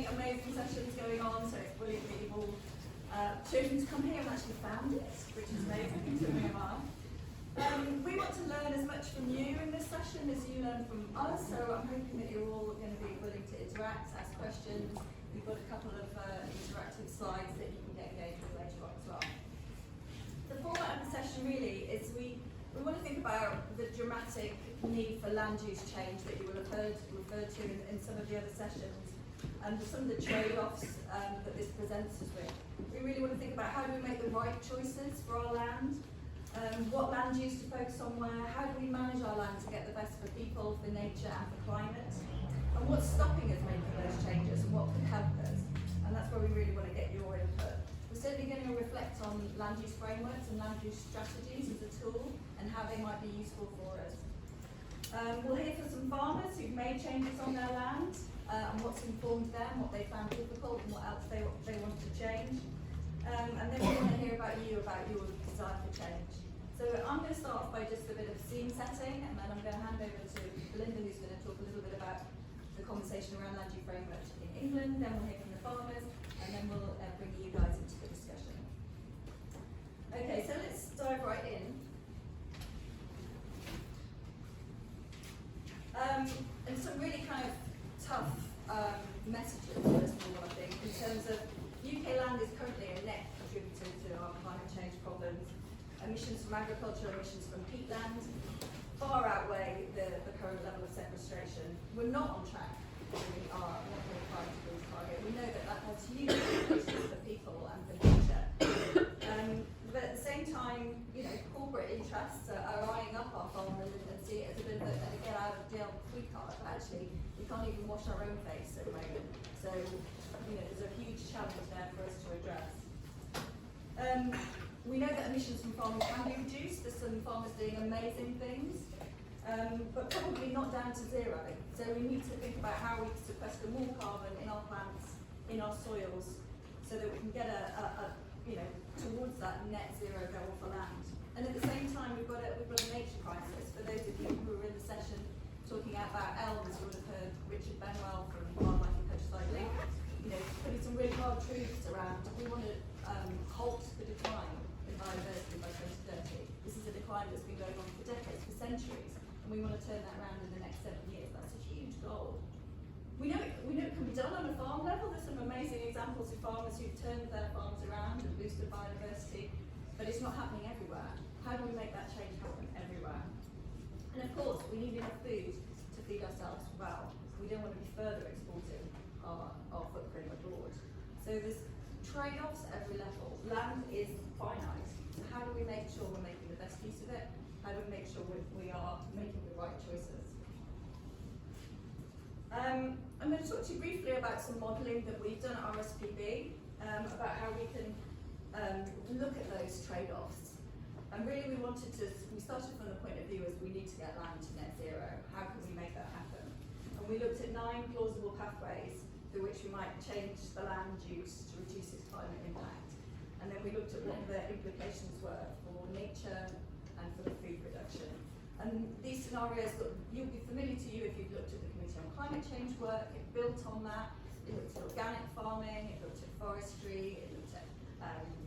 many amazing sessions going on, so it's brilliant that you've all chosen to come here and actually found it, which is amazing, so we are. We want to learn as much from you in this session as you learn from us, so I'm hoping that you're all going to be willing to interact, ask questions. We've got a couple of interactive slides that you can get engaged with later on as well. The format of the session really is we want to think about the dramatic need for land use change that you will have referred to in some of the other sessions, and some of the trade-offs that this presents us with. We really want to think about how do we make the right choices for our land, what land use to focus on where, how do we manage our land to get the best for people, for nature and for climate, and what's stopping us making those changes and what can help us. And that's where we really want to get your input. We're certainly going to reflect on land use frameworks and land use strategies as a tool and how they might be useful for us. We'll hear from some farmers who've made changes on their land and what's informed them, what they found difficult and what else they want to change. And then we want to hear about your desire for change. So I'm going to start off by just a bit of scene setting, and then I'm going to hand over to Belinda, who's going to talk a little bit about the conversation around land use frameworks in England. Then we'll hear from the farmers, and then we'll bring you guys into the discussion. Okay, so let's dive right in. And some really kind of tough messages, first of all, I think, in terms of UK land is currently a net contributor to our climate change problems. Emissions from agriculture, emissions from peatland far outweigh the current level of sequestration. We're not on track to meet our 1.5 degrees target. We know that has huge implications for people and for nature. But at the same time, corporate interests are eyeing up our farmers and see it as a bit of a get out of jail free card. But actually, we can't even wash our own face at the moment. So, there's a huge challenge there for us to address. We know that emissions from farming can be reduced. There's some farmers doing amazing things, but probably not down to zero. So we need to think about how we sequester more carbon in our plants, in our soils, so that we can get towards that net zero goal for land. And at the same time, we've got a nature crisis. For those of you who were in the session talking about elms, you would have heard Richard Benwell from Wildlife and Countryside Link, putting some really hard truths around. We want to halt the decline in biodiversity by 2030. This is a decline that's been going on for decades, for centuries, and we want to turn that around in the next 7 years. That's a huge goal. We know it can be done on a farm level. There's some amazing examples of farmers who've turned their farms around and boosted biodiversity, but it's not happening everywhere. How do we make that change happen everywhere? And of course, we need enough food to feed ourselves well. We don't want to be further exporting our footprint abroad. So there's trade-offs at every level. Land is finite. So how do we make sure we're making the best use of it? How do we make sure we are making the right choices? I'm going to talk to you briefly about some modelling that we've done at RSPB about how we can look at those trade-offs. And really we started from the point of view as we need to get land to net zero. How can we make that happen? And we looked at 9 plausible pathways through which we might change the land use to reduce its climate impact. And then we looked at what the implications were for nature and for the food production. And these scenarios that you'll be familiar to you if you've looked at the Committee on Climate Change work. It built on that. It looked at organic farming, it looked at forestry, it looked at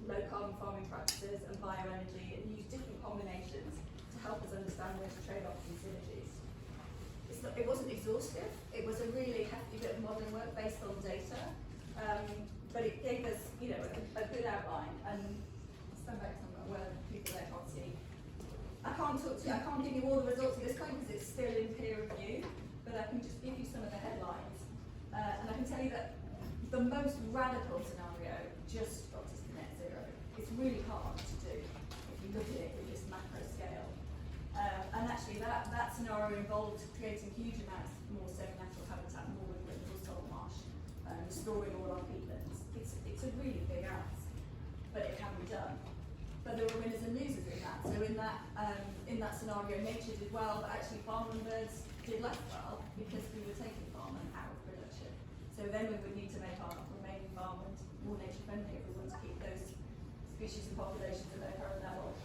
low carbon farming practices and bioenergy, and used different combinations to help us understand where to trade off and synergies. It wasn't exhaustive. It was a really hefty bit of modelling work based on data, but it gave us, a good outline. And I'll stand back somewhere where people there can't see. I can't give you all the results at this point because it's still in peer review, but I can just give you some of the headlines. And I can tell you that the most radical scenario just got us to net zero. It's really hard to do if you look at it at this macro scale. And actually that scenario involved creating huge amounts more safe natural habitat, more woodland, more salt marsh, restoring all our peatlands. It's a really big ask, but it can be done. But there were winners and losers in that. So in that scenario, nature did well, but actually farmland birds did less well because we were taking farmland out of production. So then we would need to make our remaining farmland more nature friendly if we want to keep those species and populations at their current level.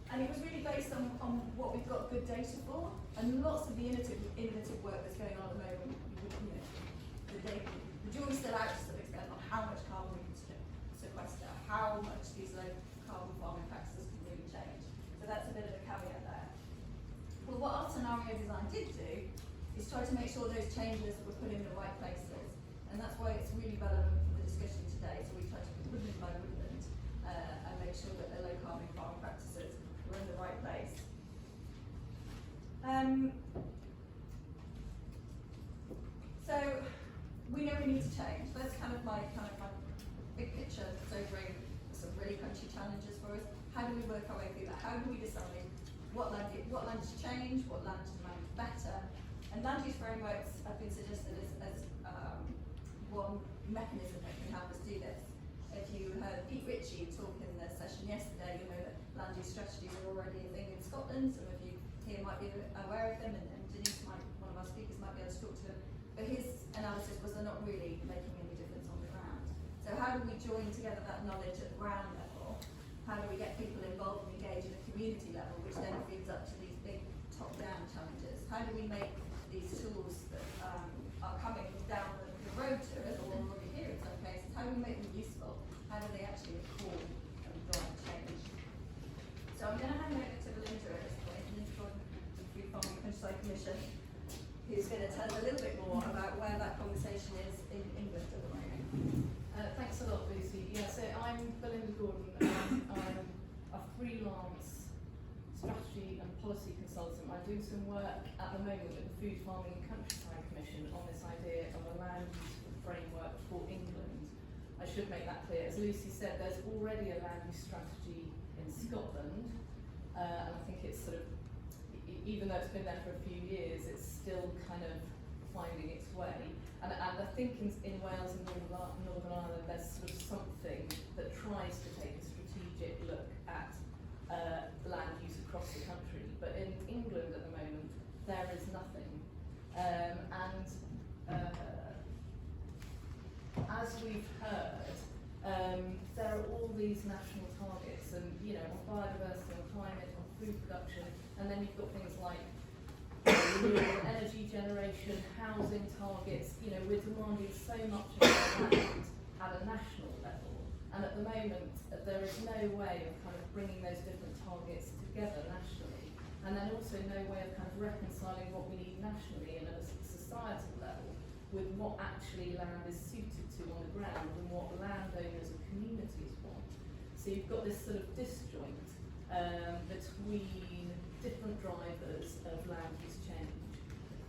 And it was really based on what we've got good data for, and lots of the innovative work that's going on at the moment. The the jury's still out to some extent on how much carbon we can sequester, how much these low carbon farming practices can really change. So that's a bit of a caveat there. Well, what our scenario design did do is try to make sure those changes were put in the right places. And that's why it's really relevant for the discussion today. So we tried to put woodland by woodland and make sure that the low carbon farming practices were in the right place. So we know we need to change. That's kind of my big picture sobering some really punchy challenges for us. How do we work our way through that? How do we decide what land to change, what land to land better? And land use frameworks have been suggested as one mechanism that can help us do this. If you heard Pete Ritchie talk in the session yesterday, you know that land use strategies are already a thing in Scotland. Some of you here might be aware of them, and Denise, one of our speakers, might be able to talk to them. But his analysis was they're not really making any difference on the ground. So how do we join together that knowledge at the ground level? How do we get people involved and engaged at a community level, which then feeds up to these big top-down challenges? How do we make these tools that are coming down the road to us, or already here in some cases, how do we make them useful? How do they actually inform and drive change? So I'm going to hand over to Belinda at this point, Belinda from the Food Farming Countryside Commission, who's going to tell us a little bit more about where that conversation is in England at the moment. Thanks a lot, Lucy. Yeah, so I'm Belinda Gordon, and I'm a freelance strategy and policy consultant. I'm doing some work at the moment with the Food Farming and Countryside Commission on this idea of a land use framework for England. I should make that clear. As Lucy said, there's already a land use strategy in Scotland, and I think it's sort of, even though it's been there for a few years, it's still kind of finding its way. And I think in Wales and Northern Ireland, there's sort of something that tries to take a strategic look at land use across the country. But in England at the moment, there is nothing. As we've heard, there are all these national targets, and on biodiversity, on climate, on food production, and then you've got things like renewable energy generation, housing targets. We're demanding so much of our land at a national level, and at the moment there is no way of kind of bringing those different targets together nationally, and then also no way of kind of reconciling what we need nationally and at a societal level with what actually land is suited to on the ground and what landowners and communities want. So you've got this sort of disjoint between different drivers of land use change.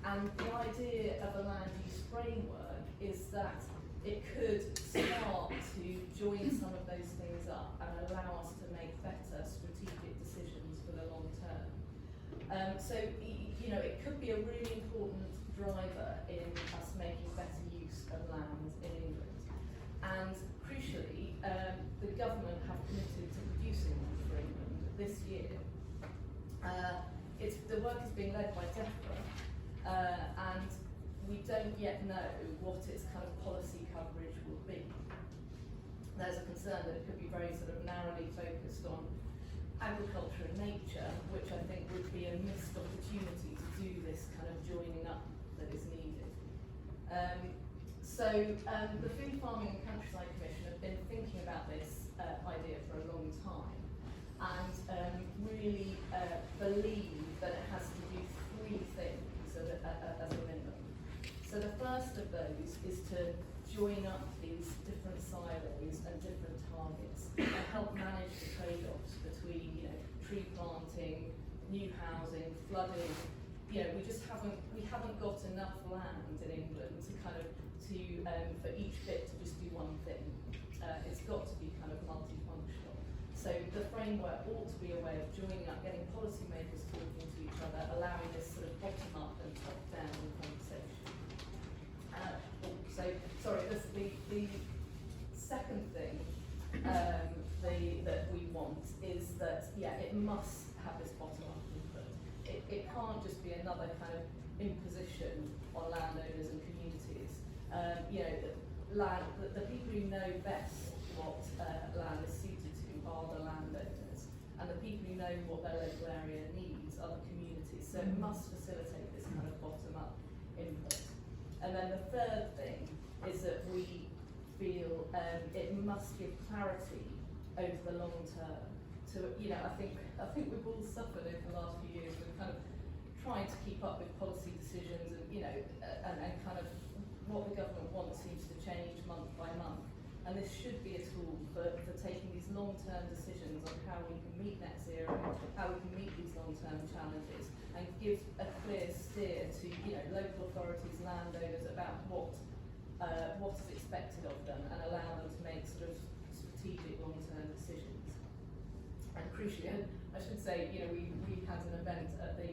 And the idea of a land use framework is that it could start to join some of those things up and allow us to make better strategic decisions for the long term. So it could be a really important driver in us making better use of land in England. And crucially, the government have committed to producing one for England this year. The work is being led by DEFRA, and we don't yet know what its kind of policy coverage will be. There's a concern that it could be very sort of narrowly focused on agriculture and nature, which I think would be a missed opportunity to do this kind of joining up that is needed. The Food Farming and Countryside Commission have been thinking about this idea for a long time, and really believe that it has to do three things as a minimum. So the first of those is to join up these different silos and different targets and help manage the trade-offs between tree planting, new housing, flooding. We haven't got enough land in England to for each bit to just do one thing. It's got to be kind of multifunctional. So the framework ought to be a way of joining up, getting policymakers talking to each other, allowing this sort of bottom-up and top-down conversation. The second thing that we want is that, it must have this bottom-up input. It can't just be another kind of imposition on landowners and communities. The people who know best what land is suited to are the landowners, and the people who know what their local area needs are the communities. So it must facilitate this kind of bottom-up input. And then the third thing is that we feel it must give clarity over the long term. To, you know, I think we've all suffered over the last few years with kind of trying to keep up with policy decisions and, you know, and kind of what the government wants seems to change month by month. And this should be a tool for taking these long-term decisions on how we can meet net zero, how we can meet these long-term challenges, and give a clear steer to, you know, local authorities, landowners about what is expected of them, and allow them to make sort of strategic long-term decisions. And crucially, I should say, you know, we had an event at the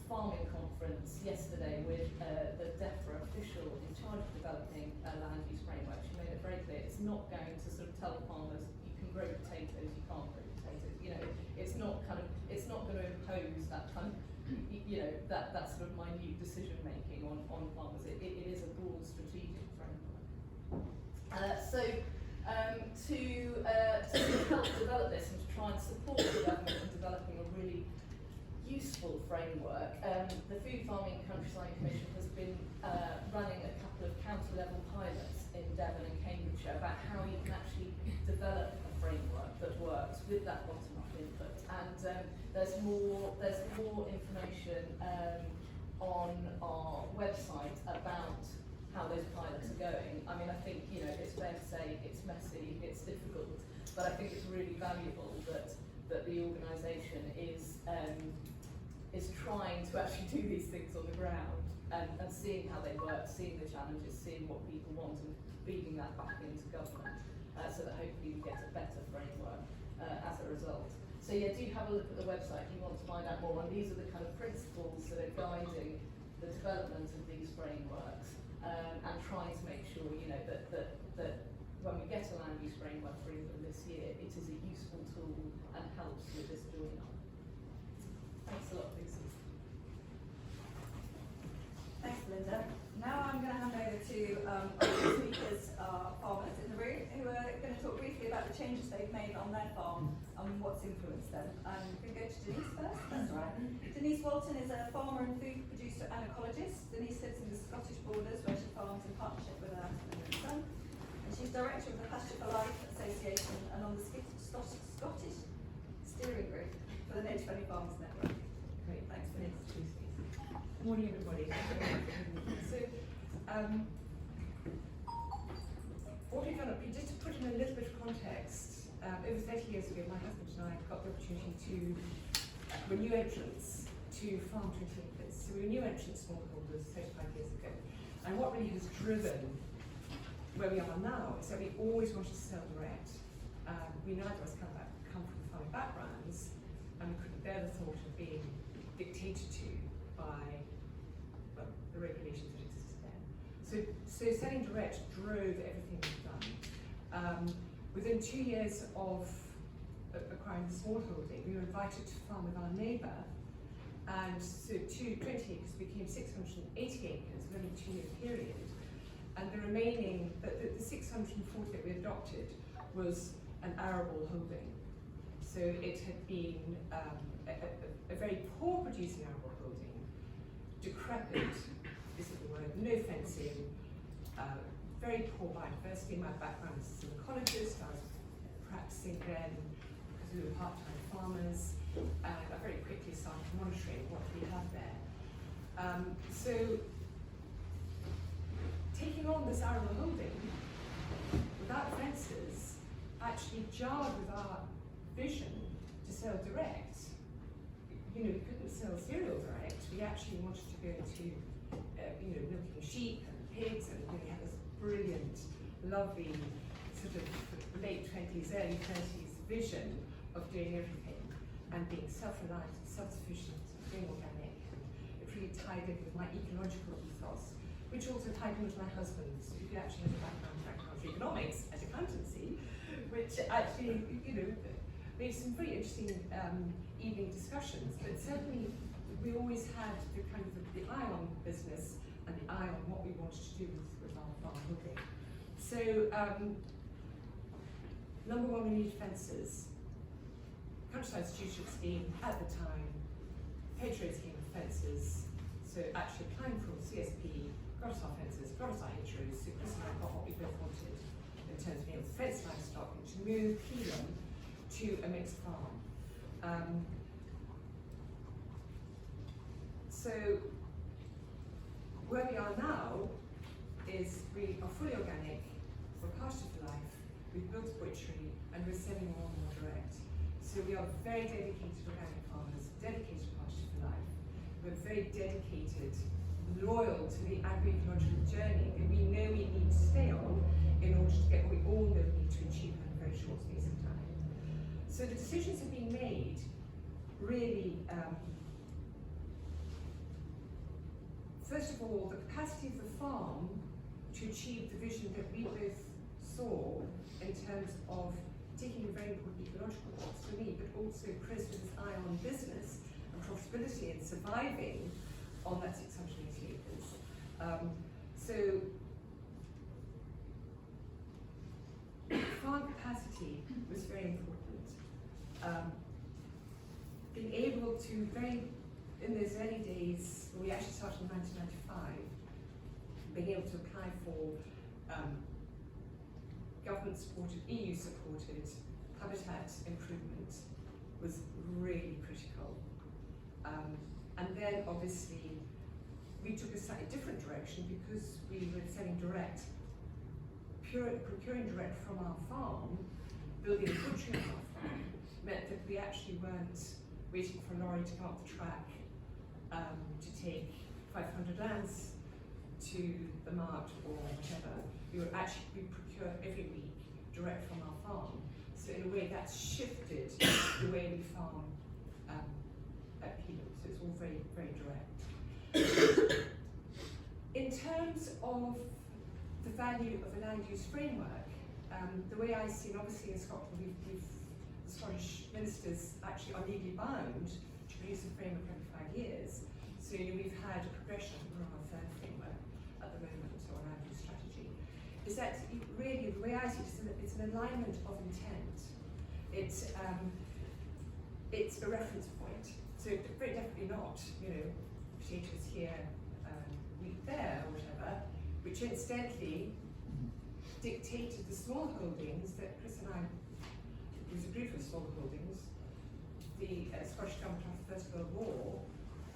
farming conference yesterday with the DEFRA official in charge of developing a land use framework. She made it very clear it's not going to sort of tell farmers you can grow potatoes, you can't grow potatoes. You know, it's not going to impose that kind of, you know, that sort of minute decision making on farmers. It is a broad strategic framework. To help develop this and to try and support the government in developing a really useful framework, the Food Farming and Countryside Commission has been running a couple of county-level pilots in Devon and Cambridgeshire about how you can actually develop a framework that works with that bottom-up input. And there's more information on our website about how those pilots are going. I mean, I think, you know, it's fair to say it's messy, it's difficult, but I think it's really valuable that the organisation is trying to actually do these things on the ground and seeing how they work, seeing the challenges, seeing what people want, and feeding that back into government, so that hopefully we get a better framework as a result. So yeah, do have a look at the website if you want to find out more. And these are the kind of principles that are guiding the development of these frameworks, and trying to make sure, you know, that when we get a land use framework for England this year, it is a useful tool and helps with this joining up. Thanks a lot, Lucy. Thanks, Linda. Now I'm going to hand over to our speakers, farmers in the room, who are going to talk briefly about the changes they've made on their farm and what's influenced them. I'm going to go to Denise first, that's right. Denise Walton is a farmer and food producer and ecologist. Denise lives in the Scottish Borders, where she farms in partnership with her husband and son. And she's director of the Pasture for Life Association and on the Scottish steering group for the Native Friendly Farmers Network. Great, thanks, Denise. Good morning, everybody. So, what we've done, just to put in a little bit of context, over 30 years ago, my husband and I got the opportunity to, we're new entrants to farm 20 acres. So we were new entrants smallholders 35 years ago. And what really has driven where we are now is that we always wanted to sell direct. We neither of us come from farming backgrounds, and we couldn't bear the thought of being dictated to by, well, the regulations that existed then. So selling direct drove everything we've done. Within 2 years of acquiring the smallholding, we were invited to farm with our neighbour, and so 20 acres became 680 acres within a 2-year period. And the remaining, the 640 that we adopted was an arable holding. So it had been a very poor producing arable holding, decrepit, is the word, no fencing, very poor biodiversity. My background is as an ecologist. I was practicing then because we were part-time farmers, and I very quickly started monitoring what we had there. So taking on this arable holding without fences actually jarred with our vision to sell direct. You know, we couldn't sell cereal direct. We actually wanted to go to, you know, milking sheep and pigs, and we had this brilliant, lovely sort of late 20s, early 30s vision of doing everything and being self-reliant, self-sufficient, being organic. And it really tied in with my ecological ethos, which also tied in with my husband's, who actually has a background in economics and accountancy, which actually, you know, made some pretty interesting evening discussions. But certainly, we always had the kind of the eye on business and the eye on what we wanted to do with our farm holding. So, number one, we needed fences. Countryside Stewardship Scheme at the time, hedgerow scheme of fences. So actually applying for CSP, got got us our fences, got us our hedgerows, so Chris and I got what we both wanted in terms of being able to fence livestock and to move Keelan to a mixed farm. So where we are now is we are fully organic, we're pasture for life, we've built a butchery, and we're selling more and more direct. So we are very dedicated organic farmers, dedicated pasture for life. We're very dedicated, loyal to the agroecological journey that we know we need to stay on in order to get what we all know we need to achieve in a very short space of time. So the decisions have been made really, first of all, the capacity of the farm to achieve the vision that we both saw in terms of taking a very important ecological box for me, but also Chris with his eye on business and profitability and surviving on that 680 acres. So farm capacity was very important. Being able to in those early days, when we actually started in 1995, being able to apply for government-supported, EU-supported habitat improvement was really critical. And then, obviously, we took a slightly different direction because we were selling direct, procuring direct from our farm, building a butchery on our farm, meant that we actually weren't waiting for a lorry to come up the track to take 500 lambs to the mart or whatever. We procure every week direct from our farm. So in a way that's shifted the way we farm at Keelan. So it's all very, very direct. In terms of the value of a land use framework, the way I see it, obviously in Scotland, the Scottish ministers actually are legally bound to produce a framework every 5 years. So we've had a progression, we're on our third framework at the moment, or land use strategy. Is that really, the way I see it, it's an alignment of intent. It's a reference point. So very definitely not, potatoes here, wheat there, or whatever, which incidentally dictated the small holdings that Chris and I was agreed with small holdings. The Scottish government after the First World War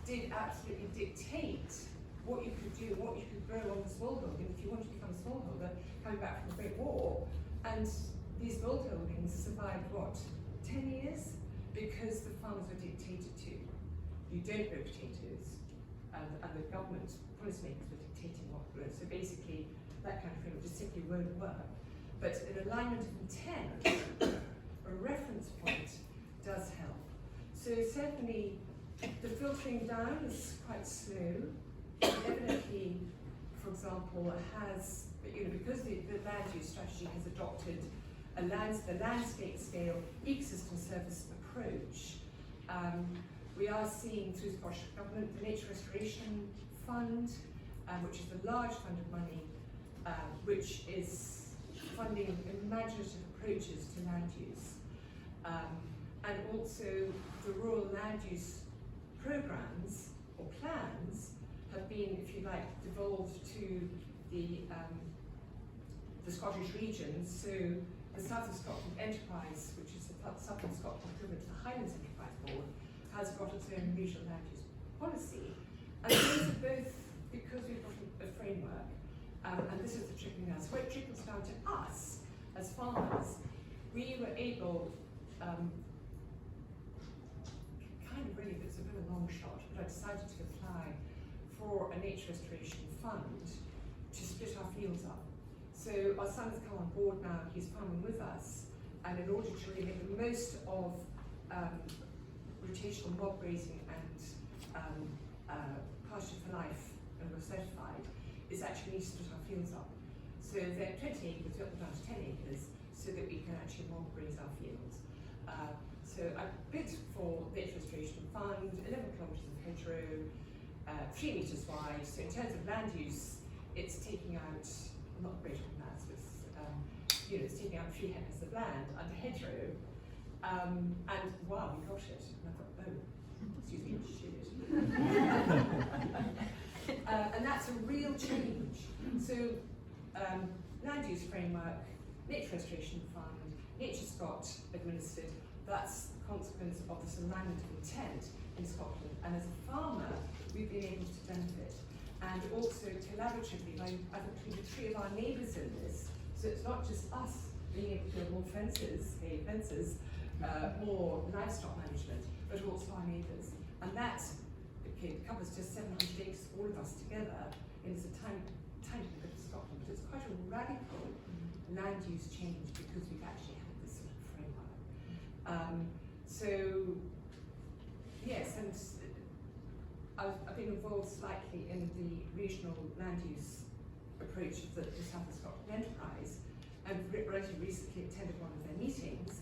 did absolutely dictate what you could do, what you could grow on the smallholding if you wanted to become a smallholder coming back from the Great War. And these smallholdings survived, 10 years? Because the farmers were dictated to. You don't grow potatoes, and the government policymakers were dictating what grew. So basically, that kind of thing just simply won't work. But an alignment of intent, a reference point, does help. So certainly, the filtering down is quite slow. Evidently, for example, has, because the land use strategy has adopted the landscape scale ecosystem service approach, we are seeing through the Scottish Government the Nature Restoration Fund, which is a large fund of money, which is funding imaginative approaches to land use. And also the rural land use programs or plans have been, if you like, devolved to the Scottish regions. So the South of Scotland Enterprise, which is the Southern Scotland equivalent to the Highlands Enterprise Board, has got its own regional land use policy. And those are both because we've got a framework, and this is the trickling down. So it trickles down to us as farmers. We were able, really, it's a bit of a long shot, but I decided to apply for a nature restoration fund to split our fields up. So our son has come on board now, he's farming with us, and in order to really make the most of rotational mob grazing and pasture for life, and we're certified, is actually need to split our fields up. So they're 20 acres, we up them down to 10 acres, so that we can actually mob graze our fields. So I bid for the Nature Restoration Fund, 11 kilometres of hedgerow, 3 metres wide. So in terms of land use, it's taking out, I'm not great on maths, but it's taking out 3 hectares of land under hedgerow. And wow, we got it. And I thought, oh, excuse me, shoot it. And that's that's a real change. So, land use framework, nature restoration fund, Nature Scot administered, that's the consequence of this alignment of intent in Scotland. And as a farmer, we've been able to benefit. And also collaboratively, between the three of our neighbours in this, so it's not just us being able to build more fences, more livestock management, but also our neighbours. And that covers just 700 acres, all of us together, and it's a tiny bit of Scotland, but it's quite a radical land use change because we've actually had this sort of framework. So, yes, and I've been involved slightly in the regional land use approach of the South of Scotland enterprise, and relatively recently attended one of their meetings,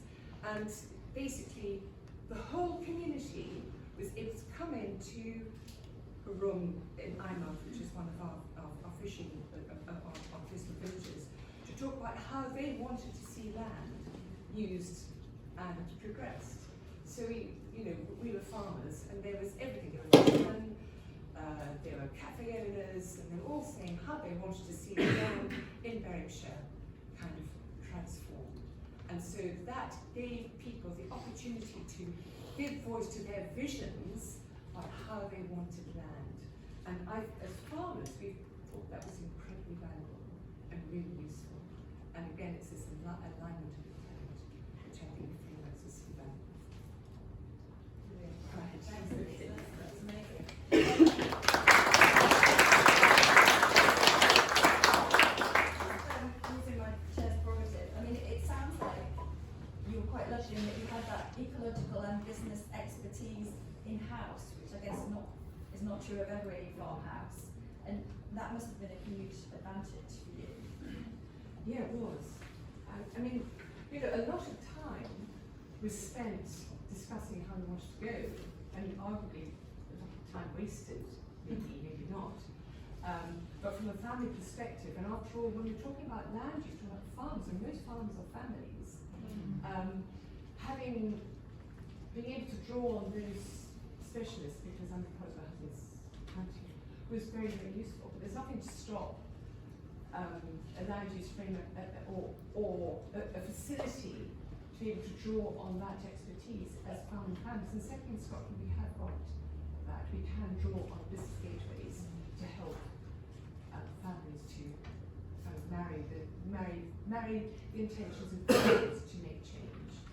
and basically the whole community was able to come into a room in Eyemouth, which is one of our fishing, our coastal villages, to talk about how they wanted to see land used and progressed. So we were farmers, and there was everything. There were children, there were cafe owners, and they were all saying how they wanted to see the land in Berwickshire kind of transformed. And so that gave people the opportunity to give voice to their visions about how they wanted land. And as farmers, we thought that was incredibly valuable and really useful. And again, it's this alignment of intent, which I think frameworks is so valuable. Right, thanks. That's amazing. Using my chair's prerogative, I mean, it sounds like you were quite lucky in that you had that ecological and business expertise in-house, which I guess is not true of every farmhouse, and that must have been a huge advantage for you. Yeah, it was. I mean, a lot of time was spent discussing how we wanted to go, and arguably a lot of time wasted, maybe not. But from a family perspective, and after all, when we're talking about land use, we're talking about farms, and most farms are families. Being able to draw on those specialists, because I'm part of my husband's county, was very, very useful. But there's nothing to stop a land use framework or a facility to be able to draw on that expertise as farming families. And secondly, in Scotland, we have got that. We can draw on business gateways to help families to kind of marry the intentions of families to make change.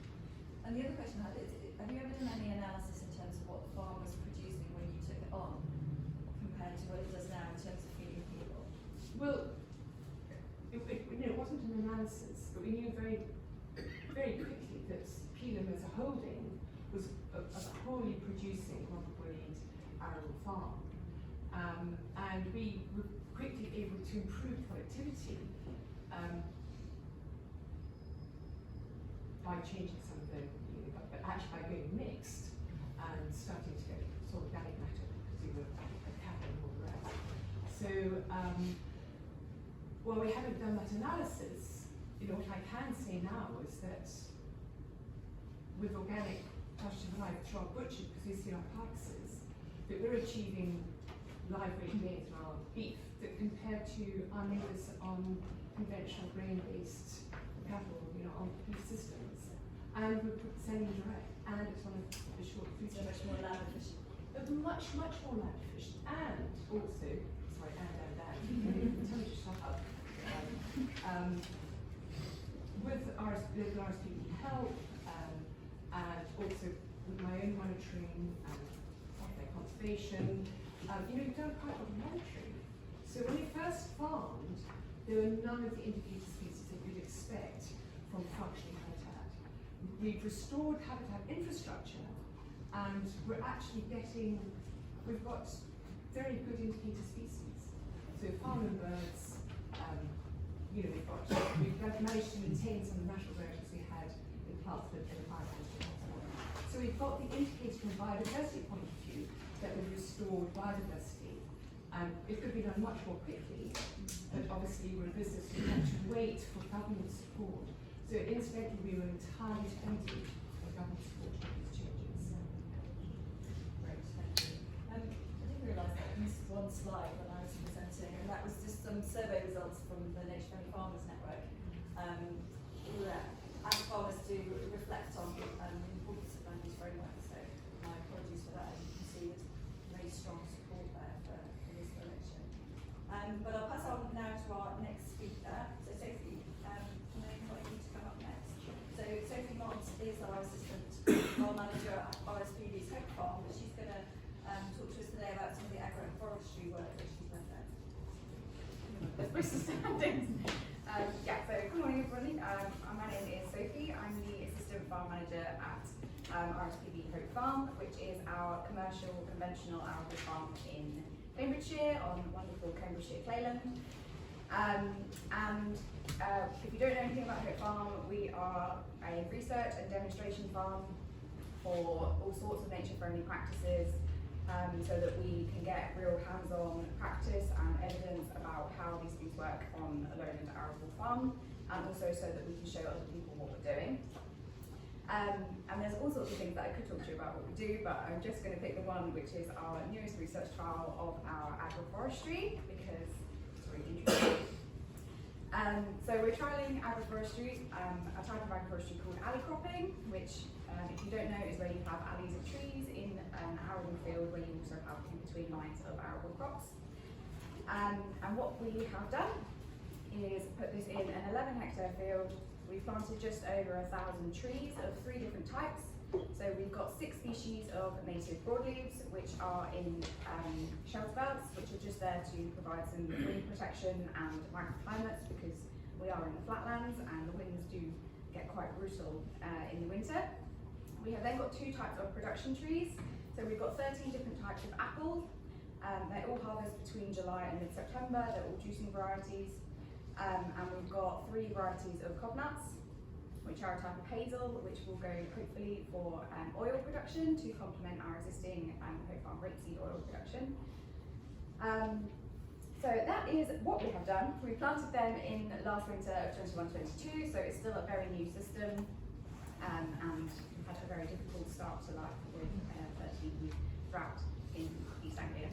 And the other question I had is, have you ever done any analysis in terms of what the farm was producing when you took it on, compared to what it does now in terms of feeding people? Well, it wasn't an analysis, but we knew very, very quickly that Peelham as a holding was a wholly producing rubber-breed arable farm. And we were quickly able to improve productivity by changing some of the, but actually by going mixed and starting to get sort of organic matter because we were a cattle and all the rest. So, while we haven't done that analysis, what I can say now is that with organic pasture live through our butchery, because we see our carcasses, that we're achieving live weight gains in our beef that compared to our neighbours on conventional grain-based cattle, on beef systems. And we're selling direct, and it's one of the short food. So much more land efficient. Much more land efficient, and also, sorry, and. Tell me to shut up. With RSPB help, and also with my own monitoring and their conservation, we've done quite a lot of monitoring. So when we first farmed, there were none of the indicator species that you'd expect from functioning habitat. We've restored habitat infrastructure, and we're actually we've got very good indicator species. So farming birds, we've managed to maintain some of the natural varieties we had in plants that in so we've got the indicator from a biodiversity point of view that we've restored biodiversity. It could be done much more quickly, but obviously we're a business, we have to wait for government support. So incidentally, we were entirely dependent on government support for these changes. Great, thank you. I didn't realise that missed one slide when I was presenting, and that was just some survey results from the NFFN Farmers Network. Who asked farmers to reflect on the importance of land use framework. So my apologies for that. As you can see, there's very strong support there for this direction. But I'll pass on now to our next speaker. So Sophie, can I invite you to come up next? So Sophie Mott is our assistant farm manager at RSPB's Hope Farm, but she's going to talk to us today about some of the agroforestry work that she's done there. That's Bristol standings. So good morning everybody. My name is Sophie. I'm the assistant farm manager at RSPB Hope Farm, which is our commercial conventional arable farm in Cambridgeshire on wonderful Cambridgeshire Clayland. If you don't know anything about Hope Farm, we are a research and demonstration farm for all sorts of nature-friendly practices, so that we can get real hands-on practice and evidence about how these things work on a lowland arable farm, and also so that we can show other people what we're doing. And there's all sorts of things that I could talk to you about what we do, but I'm just going to pick the one which is our newest research trial of our agroforestry, because it's really interesting. So we're trialling agroforestry, a type of agroforestry called alley cropping, which if you don't know is where you have alleys of trees in an arable field where you also have in between lines of arable crops. And what we have done is put this in an 11-hectare field. We've planted just over 1,000 trees of 3 different types. So we've got 6 species of native broadleaves, which are in shelter belts, which are just there to provide some wind protection and microclimates, because we are in the flatlands and the winds do get quite brutal in the winter. We have then got 2 types of production trees. So we've got 13 different types of apple. They all harvest between July and mid-September. They're all juicing varieties. And we've got 3 varieties of cobnuts, which are a type of hazel, which will go hopefully for oil production to complement our existing Hope Farm rapeseed oil production. So that is what we have done. We planted them in last winter of 21-22, so it's still a very new system, and we've had a very difficult start to life with 13-week drought in East Anglia,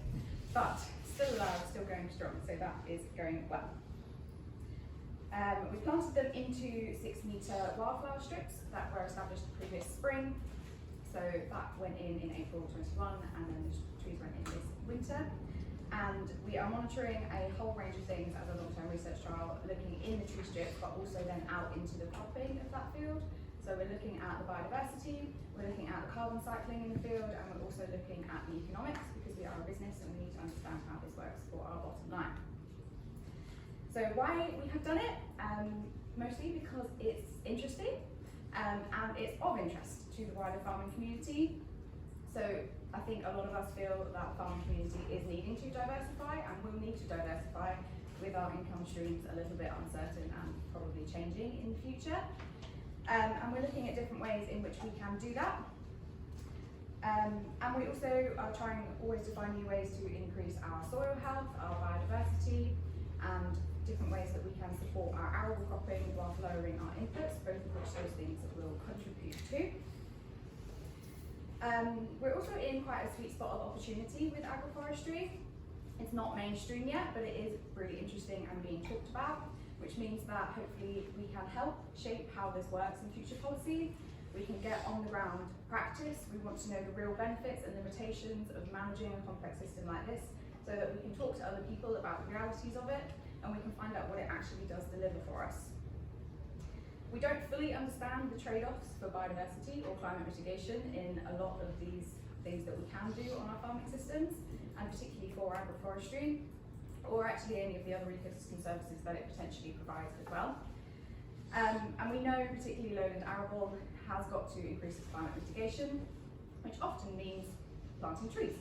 but still alive, still going strong, so that is going well. We planted them into 6-metre wildflower strips that were established the previous spring. So that went in April 21, and then the trees went in this winter. And we are monitoring a whole range of things as a long-term research trial, looking in the tree strips, but also then out into the cropping of that field. So we're looking at the biodiversity, we're looking at the carbon cycling in the field, and we're also looking at the economics, because we are a business and we need to understand how this works for our bottom line. So why we have done it? Mostly because it's interesting and it's of interest to the wider farming community. So I think a lot of us feel that the farming community is needing to diversify and will need to diversify, with our income streams a little bit uncertain and probably changing in the future. And we're looking at different ways in which we can do that. And we also are trying always to find new ways to increase our soil health, our biodiversity, and different ways that we can support our arable cropping whilst lowering our inputs, both of which those things will contribute to. We're also in quite a sweet spot of opportunity with agroforestry. It's not mainstream yet, but it is really interesting and being talked about, which means that hopefully we can help shape how this works in future policy. We can get on the ground practice. We want to know the real benefits and limitations of managing a complex system like this, so that we can talk to other people about the realities of it, and we can find out what it actually does deliver for us. We don't fully understand the trade-offs for biodiversity or climate mitigation in a lot of these things that we can do on our farming systems, and particularly for agroforestry, or actually any of the other ecosystem services that it potentially provides as well. And we know particularly lowland arable has got to increase its climate mitigation, which often means planting trees.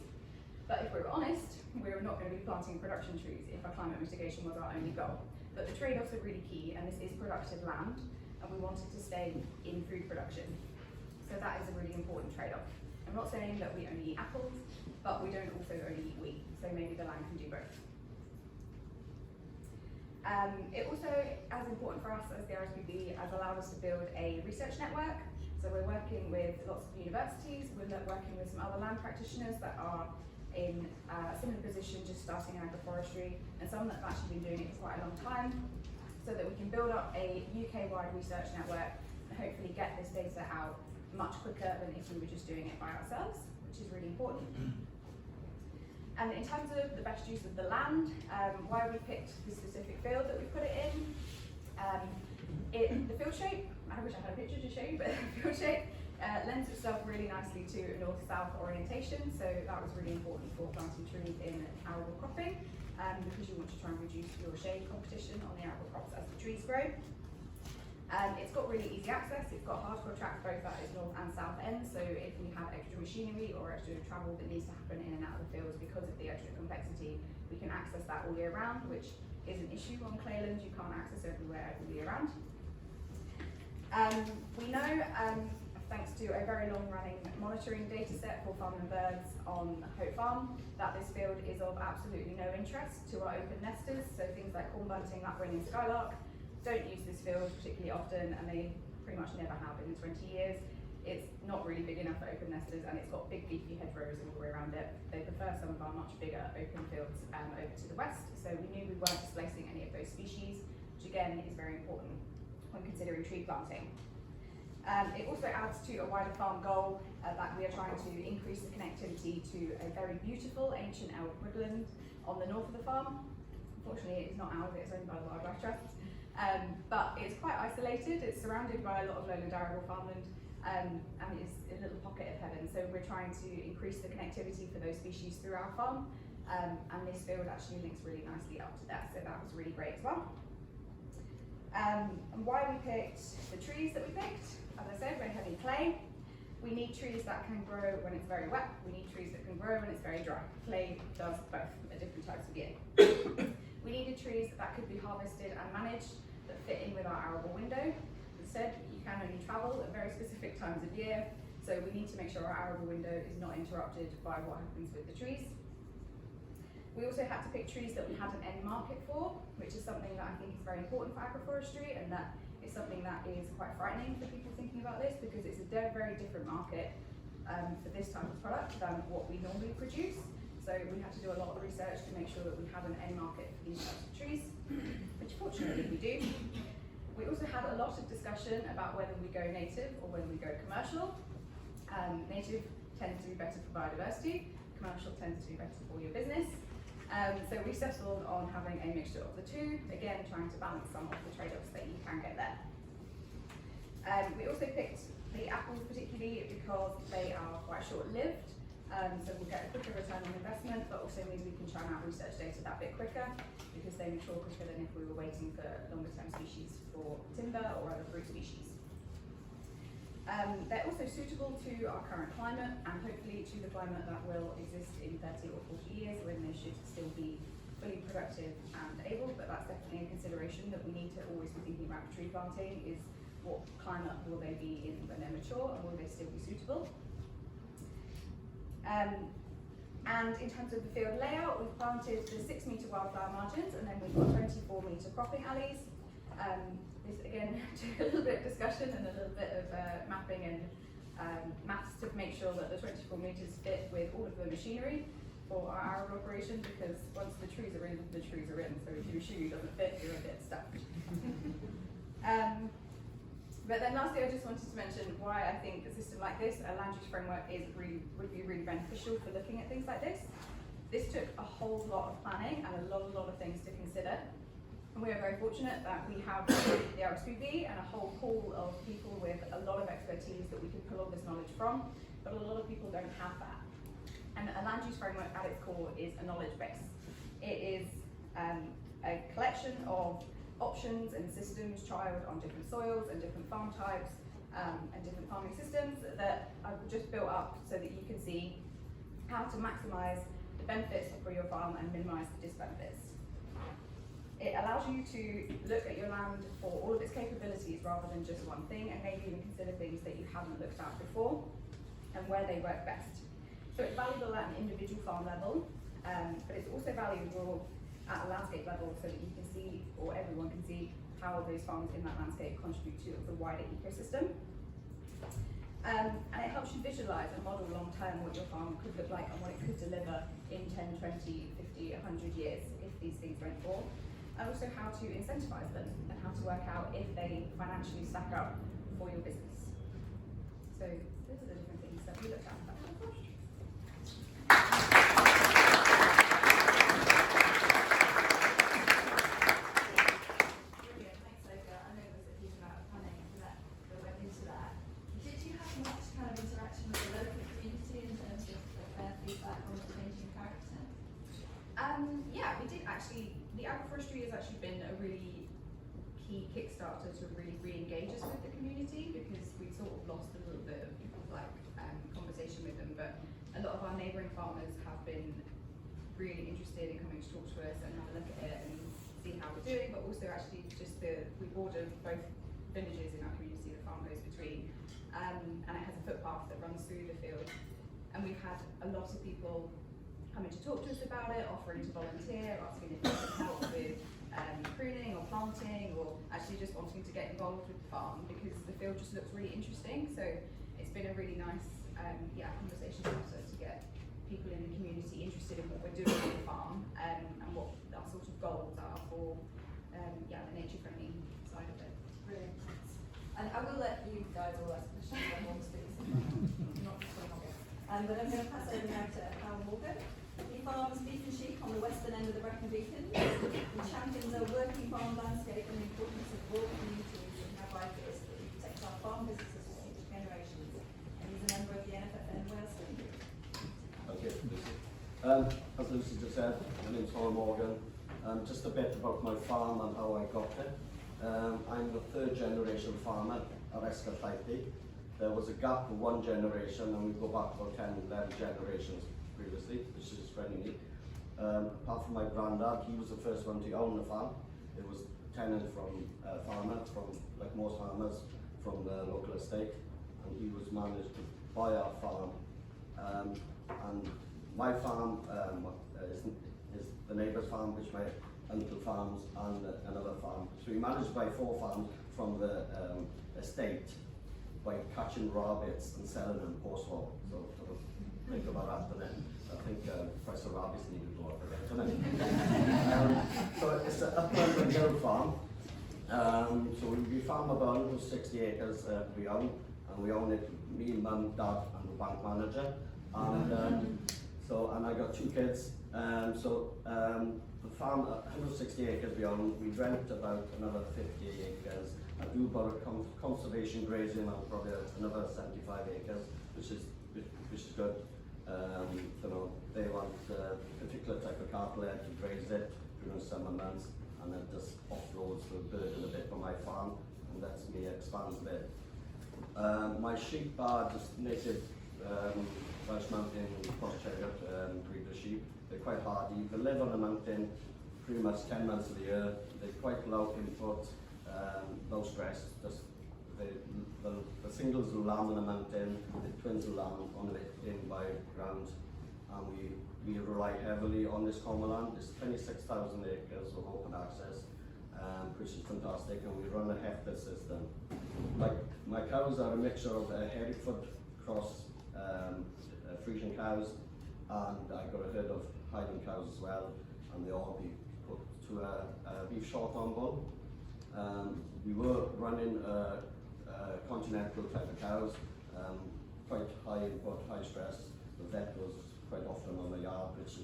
But if we're honest, we're not going to be planting production trees if our climate mitigation was our only goal. But the trade-offs are really key, and this is productive land, and we want it to stay in food production. So that is a really important trade-off. I'm not saying that we only eat apples, but we don't also only eat wheat, so maybe the land can do both. It also, as important for us as the RSPB, has allowed us to build a research network. So we're working with lots of universities, we're working with some other land practitioners that are in a similar position, just starting in agroforestry, and some that have actually been doing it for quite a long time, so that we can build up a UK-wide research network and hopefully get this data out much quicker than if we were just doing it by ourselves, which is really important. And in terms of the best use of the land, why we picked the specific field that we put it in, the field shape, I wish I had a picture to show you, but the field shape lends itself really nicely to a north-south orientation, so that was really important for planting trees in arable cropping, because you want to try and reduce your shade competition on the arable crops as the trees grow. It's got really easy access, it's got hardcore tracks both at its north and south end, so if we have extra machinery or extra travel that needs to happen in and out of the fields because of the extra complexity, we can access that all year round, which is an issue on claylands. You can't access everywhere all year round. We know, thanks to a very long-running monitoring data set for farm and birds on Hope Farm, that this field is of absolutely no interest to our open nesters, so things like corn bunting, lapwing and skylark don't use this field particularly often, and they pretty much never have in 20 years. It's not really big enough for open nesters, and it's got big beefy hedgerows all the way around it. They prefer some of our much bigger open fields over to the west, so we knew we weren't displacing any of those species, which again is very important when considering tree planting. It also adds to a wider farm goal that we are trying to increase the connectivity to a very beautiful ancient elk woodland on the north of the farm. Unfortunately, it's not ours, it's owned by the Wildlife Trust. But it's quite isolated, it's surrounded by a lot of lowland arable farmland, and it's a little pocket of heaven, so we're trying to increase the connectivity for those species through our farm, and this field actually links really nicely up to that, so that was really great as well. And why we picked the trees that we picked, as I said, we're heavy clay. We need trees that can grow when it's very wet, we need trees that can grow when it's very dry. Clay does both at different times of year. We needed trees that could be harvested and managed, that fit in with our arable window. Instead, you can only travel at very specific times of year, so we need to make sure our arable window is not interrupted by what happens with the trees. We also had to pick trees that we had an end market for, which is something that I think is very important for agroforestry, and that is something that is quite frightening for people thinking about this, because it's a very different market for this type of product than what we normally produce. So we had to do a lot of research to make sure that we had an end market for these types of trees, which fortunately we do. We also had a lot of discussion about whether we go native or whether we go commercial. Native tends to be better for biodiversity, commercial tends to be better for your business. So we settled on having a mixture of the two, again trying to balance some of the trade-offs that you can get there. We also picked the apples particularly because they are quite short-lived. So we'll get a quicker return on investment, but also means we can churn out research data that bit quicker, because they mature quicker than if we were waiting for longer term species for timber or other fruit species. They're also suitable to our current climate, and hopefully to the climate that will exist in 30 or 40 years, when they should still be fully productive and able, but that's definitely a consideration that we need to always be thinking about tree planting, is what climate will they be in when they're mature, and will they still be suitable? And in terms of the field layout, we've planted the 6-metre wildflower margins, and then we've got 24-metre cropping alleys. This again took a little bit of discussion and a little bit of mapping and maths to make sure that the 24 metres fit with all of the machinery for our arable operation, because once the trees are in, the trees are in. So if your machinery doesn't fit, you're a bit stuffed. But then lastly, I just wanted to mention why I think a system like this, a land use framework, would be really beneficial for looking at things like this. This took a whole lot of planning and a lot of things to consider. And we are very fortunate that we have the RSPB and a whole pool of people with a lot of expertise that we can pull all this knowledge from, but a lot of people don't have that. And a land use framework at its core is a knowledge base. It is a collection of options and systems trialed on different soils and different farm types and different farming systems that I've just built up so that you can see how to maximise the benefits for your farm and minimise the disadvantages. It allows you to look at your land for all of its capabilities rather than just one thing, and maybe even consider things that you haven't looked at before and where they work best. So it's valuable at an individual farm level, but it's also valuable at a landscape level so that you can see, or everyone can see, how those farms in that landscape contribute to the wider ecosystem. And it helps you visualise and model long term what your farm could look like and what it could deliver in 10, 20, 50, 100 years if these things went forward. And also how to incentivise them and how to work out if they financially stack up for your business. So those are the different things that we looked at. Brilliant, thanks Olga. I know there's a huge amount of planning that went into that. Did you have much kind of interaction with the local community in terms of their feedback on the changing character? Yeah, we did actually. The agroforestry has actually been a really key Kickstarter to really re-engage us with the community, because we sort of lost a little bit of conversation with them. But a lot of our neighbouring farmers have been really interested in coming to talk to us and have a look at it and see how we're doing. But also actually just we border both villages in our community the farm goes between, and it has a footpath that runs through the field. And we've had a lot of people coming to talk to us about it, offering to volunteer, asking if they could help with pruning or planting, or actually just wanting to get involved with the farm because the field just looks really interesting. So it's been a really nice conversation starter to get people in the community interested in what we're doing on the farm and what our sort of goals are for the nature friendly side of it. Brilliant, thanks. And I will let you guys all ask questions when one speaks. Not just one of you. But I'm going to pass over now to Al Morgan. He farms beef and sheep on the western end of the Brecon Beacons. He champions a working farm landscape and the importance of rural communities and how vital it is that we protect our farm businesses for future generations. And he's a member of the NFFN Wales Steering Group. Thank you, Lucy. As Lucy just said, my name's Al Morgan. Just a bit about my farm and how I got it. I'm the third generation farmer at Escaffaiti. There was a gap of one generation, and we go back about 10, 11 generations previously, which is very unique. Apart from my granddad, he was the first one to own the farm. It was tenant from a farmer, like most farmers, from the local estate, and he was managed to buy our farm. And my farm is the neighbour's farm, which my uncle farms, and another farm. So we managed to buy 4 farms from the estate by catching rabbits and selling them post-war. So think about that, and then I think the price of rabbits need to go up a bit, doesn't it? So it's an upland and hill farm. So we farm about 160 acres we own, and we own it, me, mum, dad, and the bank manager. And and I got 2 kids. The farm, 160 acres we own, we rent about another 50 acres. I do about conservation grazing on probably another 75 acres, which is good. They want a particular type of cattle to graze it during the summer months, and it just offloads the burden a bit from my farm and lets me expand a bit. My sheep are just native Welsh mountain cross chariot breeder sheep. They're quite hardy. They live on the mountain pretty much 10 months of the year. They're quite low input, low stress. Just the singles will lamb on the mountain, the twins will lamb on the in by ground, and we rely heavily on this common land. It's 26,000 acres of open access, which is fantastic, and we run a Hefter system. My cows are a mixture of Hereford cross Frisian cows, and I got a herd of Highland cows as well, and they all be put to a beef short-horn bull. We were running continental type of cows, quite high input, high stress. The vet was quite often on the yard, which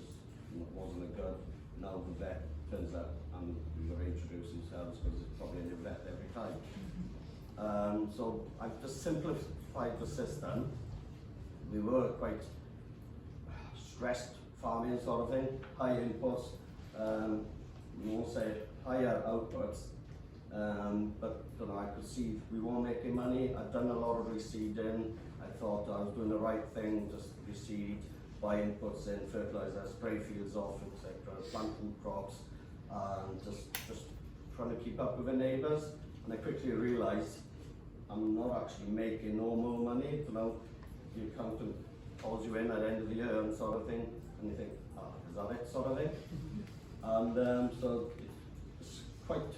wasn't a good. Now the vet turns up, and we were introduced themselves because it's probably a new vet every time. So I've just simplified the system. We were quite stressed farming sort of thing, high inputs, we won't say higher outputs, but I could see we weren't making money. I'd done a lot of reseeding. I thought I was doing the right thing, just reseed, buy inputs in, fertilizer, spray fields off, etc., plant food crops, and just trying to keep up with the neighbours. And I quickly realised I'm not actually making no more money. The accountant calls you in at the end of the year and sort of thing, and you think, is that it, sort of thing? And so it's quite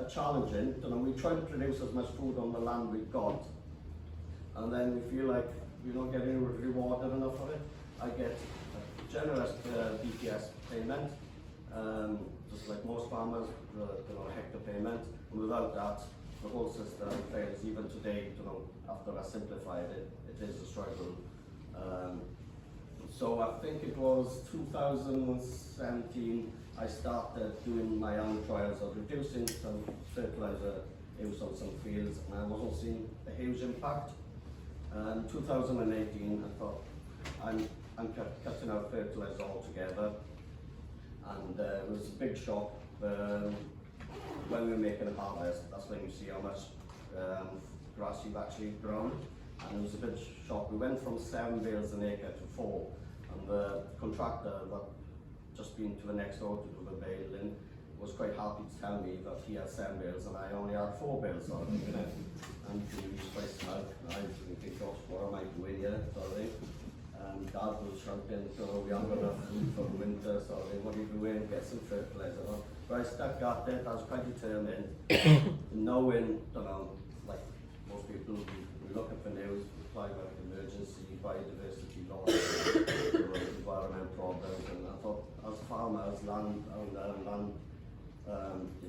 challenging. We try to produce as much food on the land we've got, and then we feel like we're not getting rewarded enough for it. I get a generous BPS payment, just like most farmers, a hectare payment, and without that, the whole system fails. Even today, after I simplified it, it is a struggle. So I think it was 2017, I started doing my own trials of reducing some fertilizer use on some fields, and I wasn't seeing a huge impact. 2018, I thought, I'm cutting out fertilizer altogether, and it was a big shock. When we were making a harvest, that's when you see how much grass you've actually grown, and it was a big shock. We went from 7 bales an acre to 4, and the contractor that just been to the next door to do the baling was quite happy to tell me that he had 7 bales and I only had 4 bales, sort of thing, you know. And he was quite smug, and I was thinking, gosh, what am I doing here, sort of thing. And Dad was shouting, so we haven't got enough food for the winter, sort of thing, what are you doing, get some fertilizer. But I stuck at it, I was quite determined, knowing, like most people, we look at the news, climate emergency, biodiversity loss, environment problems, and I thought, as a farmer, as land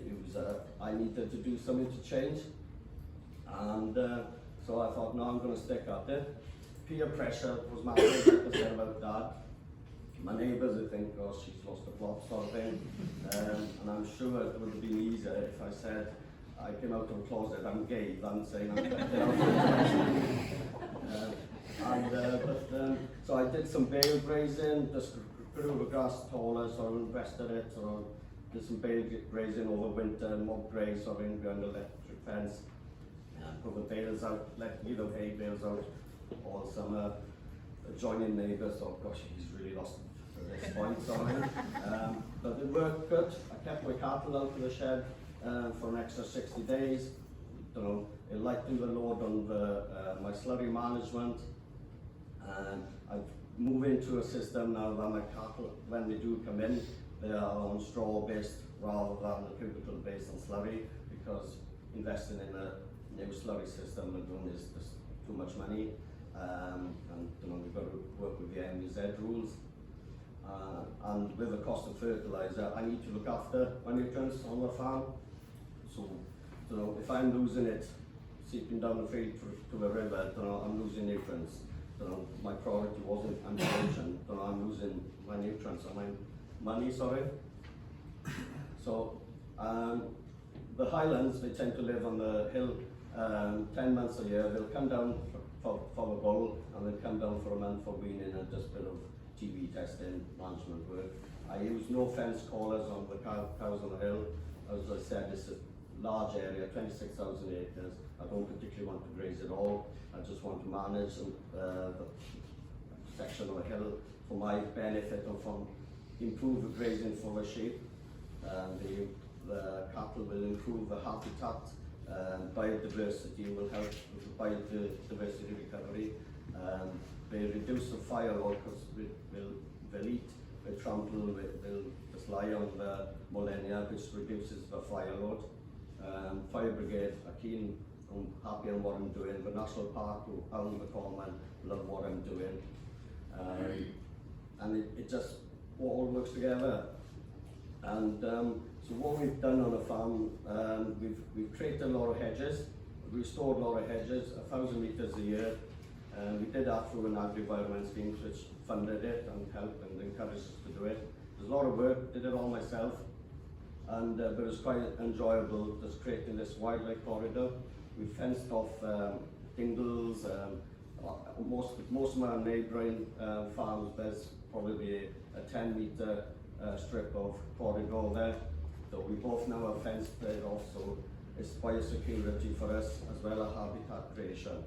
user, I needed to do something to change. And so I thought, no, I'm going to stick at it. Peer pressure was massive, like I said about Dad. My neighbours would think, oh, she's lost the plot, sort of thing. And I'm sure it would have been easier if I said, I came out of the closet, I'm gay, than saying I'm cutting out. So I did some bale grazing, just grew the grass taller, so I invested it, so did some bale grazing over winter, mob graze, so behind the electric fence. Put the bales out, let either hay bales out all summer. Joining neighbours, oh gosh, he's really lost at this point, sorry. But it worked good. I kept my cattle out of the shed for an extra 60 days. It lightened the load on my slurry management. I've moved into a system now that my cattle, when they do come in, they are on straw based rather than the cubicle based on slurry, because investing in a new slurry system is just too much money. And we've got to work with the MUZ rules. And with the cost of fertilizer, I need to look after my nutrients on the farm. So, if I'm losing it, seeping down the field to the river, I'm losing nutrients. My priority wasn't ambition, I'm losing my nutrients and my money, sorry. So, the Highlands, they tend to live on the hill 10 months a year. They'll come down for the bull, and they'll come down for a month for weaning and just a bit of TB testing, management work. I use no fence collars on the cows on the hill. As I said, it's a large area, 26,000 acres. I don't particularly want to graze it all. I just want to manage the section of the hill for my benefit and from improve the grazing for the sheep. The cattle will improve the habitat. Biodiversity will help with the biodiversity recovery. They reduce the fire load because they'll eat, they trample, they'll just lie on the millennia, which reduces the fire load. Fire brigade are keen, I'm happy on what I'm doing. The National Park, Alan McCorman, love what I'm doing. And it just all works together. And so what we've done on the farm, we've created a lot of hedges, restored a lot of hedges, 1,000 metres a year. We did that through an agri-environment scheme which funded it and helped and encouraged us to do it. There's a lot of work, did it all myself, and but it was quite enjoyable just creating this wildlife corridor. We fenced off dingles, most of my neighbouring farms, there's probably a 10-metre strip of corridor there. So we both now have fenced it off, so it's biosecurity for us as well as habitat creation.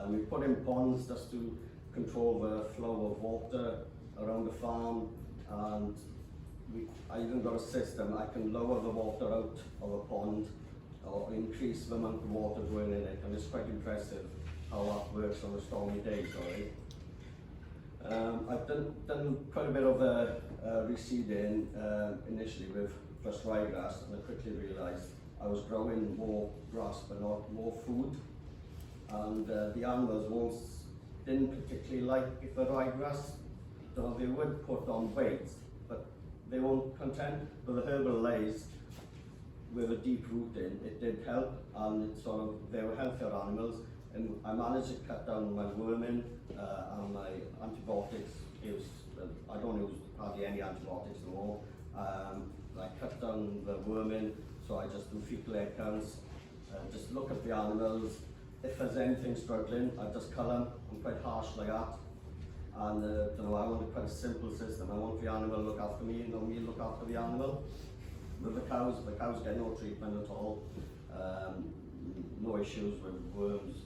We put in ponds just to control the flow of water around the farm, and I even got a system, I can lower the water out of a pond or increase the amount of water going in it, and it's quite impressive how that works on a stormy day, sorry. I've done quite a bit of reseeding initially with just ryegrass, and I quickly realised I was growing more grass but not more food. and the animals didn't particularly like the ryegrass. So they would put on weight, but they weren't content. But the herbal lays with a deep root in, it did help, and it sort of, they were healthier animals, and I managed to cut down my worming and my antibiotics. I don't use hardly any antibiotics at all. I cut down the worming, so I just do fecal egg counts, just look at the animals. If there's anything struggling, I just cull them. I'm quite harsh like that. And I want quite a simple system. I want the animal to look after me, and not me look after the animal. With the cows get no treatment at all. No issues with worms,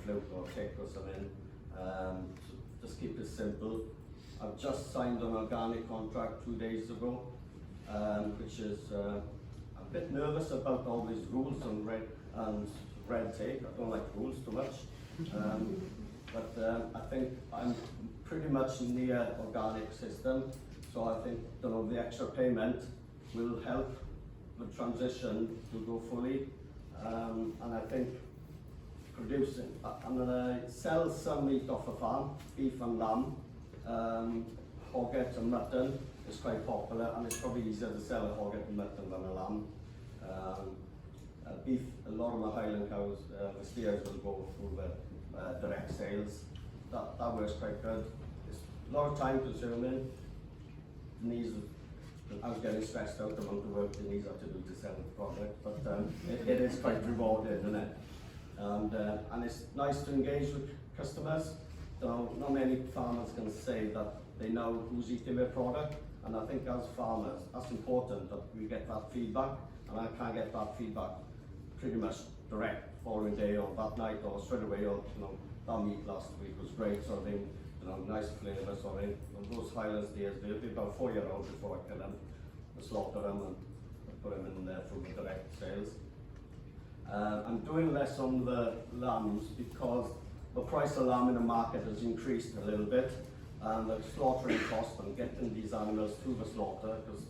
fluke or tick or something. So just keep it simple. I've just signed an organic contract 2 days ago, which is a bit nervous about all these rules and red tape. I don't like rules too much. But I think I'm pretty much near organic system, so I think the extra payment will help the transition to go fully. And I think producing, I'm going to sell some meat off the farm, beef and lamb. Hogget and mutton is quite popular, and it's probably easier to sell a hogget and mutton than a lamb. Beef, a lot of my Highland cows, the steers will go through the direct sales. That works quite good. It's a lot of time consuming. I was getting stressed out about the work Denise had to do to sell the product, but it is quite rewarding, isn't it? And it's nice to engage with customers. Not many farmers can say that they know who's eating their product, and I think as farmers, that's important that we get that feedback, and I can get that feedback pretty much direct, following day or that night or straight away, or that meat last week was great, sort of thing, nice flavour, sort of thing. And those Highland steers, they'll be about 4-year-old before I kill them, I slaughter them and put them in there for the direct sales. I'm doing less on the lambs because the price of lamb in the market has increased a little bit, and the slaughtering cost and getting these animals to the slaughter, because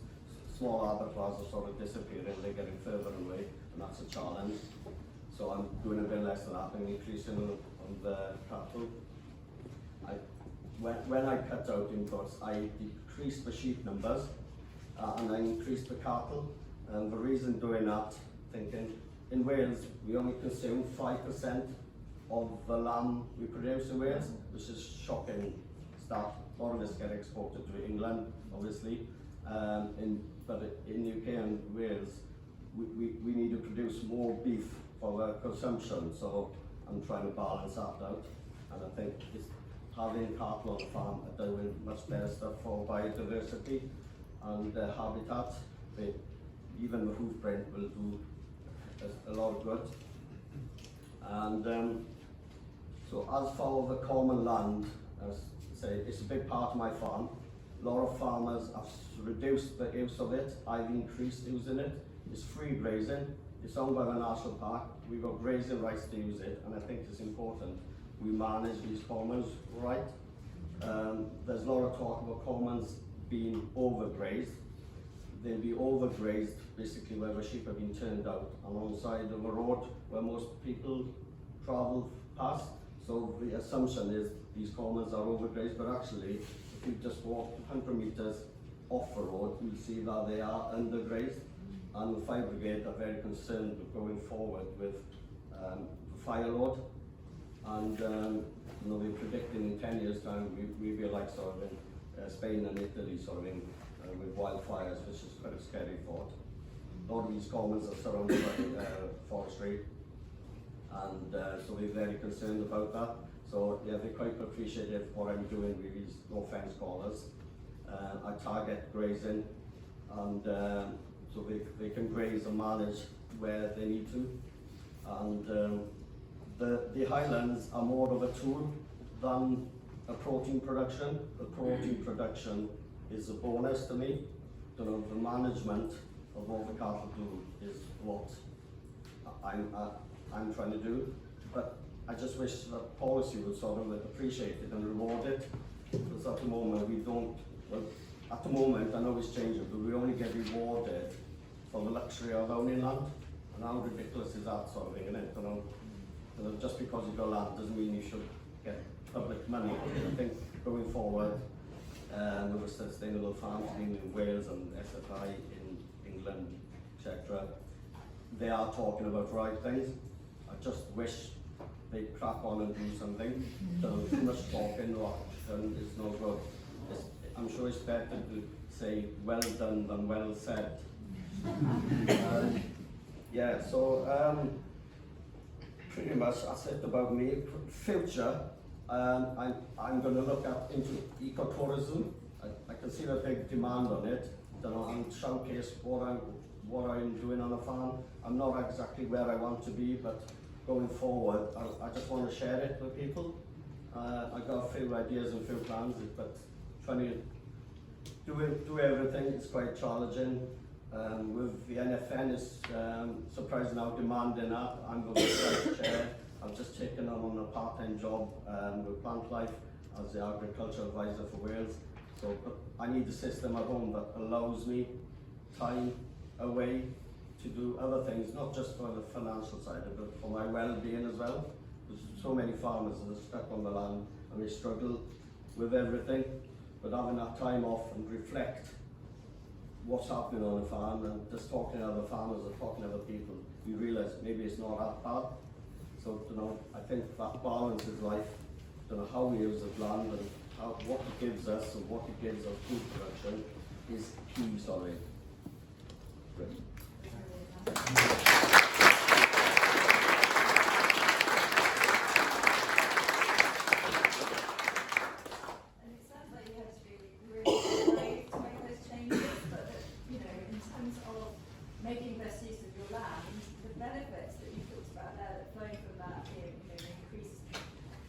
small abattoirs are sort of disappearing, they're getting further away, and that's a challenge. So I'm doing a bit less than that and increasing on the cattle. When I cut out inputs, I decreased the sheep numbers and I increased the cattle. And the reason doing that, thinking, in Wales we only consume 5% of the lamb we produce in Wales, which is shocking stuff. A lot of this get exported to England, obviously. But in UK and Wales, we need to produce more beef for consumption, so I'm trying to balance that out. And I think having cattle on the farm are doing much better stuff for biodiversity and habitat. Even the hoof print will do a lot of good. And so as for the common land, as I say, it's a big part of my farm. A lot of farmers have reduced the use of it. I've increased using it. It's free grazing. It's owned by the National Park. We've got grazing rights to use it, and I think it's important we manage these commons right. There's a lot of talk about commons being overgrazed. They'll be overgrazed basically where the sheep have been turned out alongside of a road where most people travel past. So the assumption is these commons are overgrazed, but actually if you just walk 100 metres off the road, you'll see that they are undergrazed. And the Fire Brigade are very concerned with going forward with the fire load. And they're predicting in 10 years' time we'll be like sort of in Spain and Italy sort of in, with wildfires, which is quite a scary thought. A lot of these commons are surrounded by forestry, and so we're very concerned about that. So yeah, they're quite appreciative of what I'm doing with these no fence collars. I target grazing, and so they can graze and manage where they need to. And the highlands are more of a tool than a protein production. The protein production is a bonus to me. The management of what the cattle do is what I'm trying to do. But I just wish that policy would sort of appreciate it and reward it. Because at the moment we don't, well, at the moment I know it's changing, but we only get rewarded for the luxury of owning land. And how ridiculous is that sort of thing, isn't it? You know, just because you've got land doesn't mean you should get public money. I think going forward, with a sustainable farms in Wales and SFI in England, etc., they are talking about the right things. I just wish they'd crack on and do something. So too much talking is no good. I'm sure it's better to say well done than well said. Yeah, so pretty much that's it about me. Future, I'm going to look into ecotourism. I can see a big demand on it. And showcase what I'm doing on a farm. I'm not exactly where I want to be, but going forward, I just want to share it with people. I've got a few ideas and a few plans, but trying to do everything is quite challenging. With the NFFN is surprising how demanding that. I'm the vice chair. I've just taken on a part-time job with Plant Life as the agricultural advisor for Wales. So I need a system at home that allows me time away to do other things, not just for the financial side of it, but for my well-being as well. There's so many farmers that are stuck on the land and they struggle with everything, but having that time off and reflect what's happening on the farm and just talking to other farmers or talking to other people, you realise maybe it's not that bad. So, I think that balance is life. How we use the land and what it gives us and what it gives us food production is key, sorry. Making best use of your land, the benefits that you talked about there that flow from that being, increased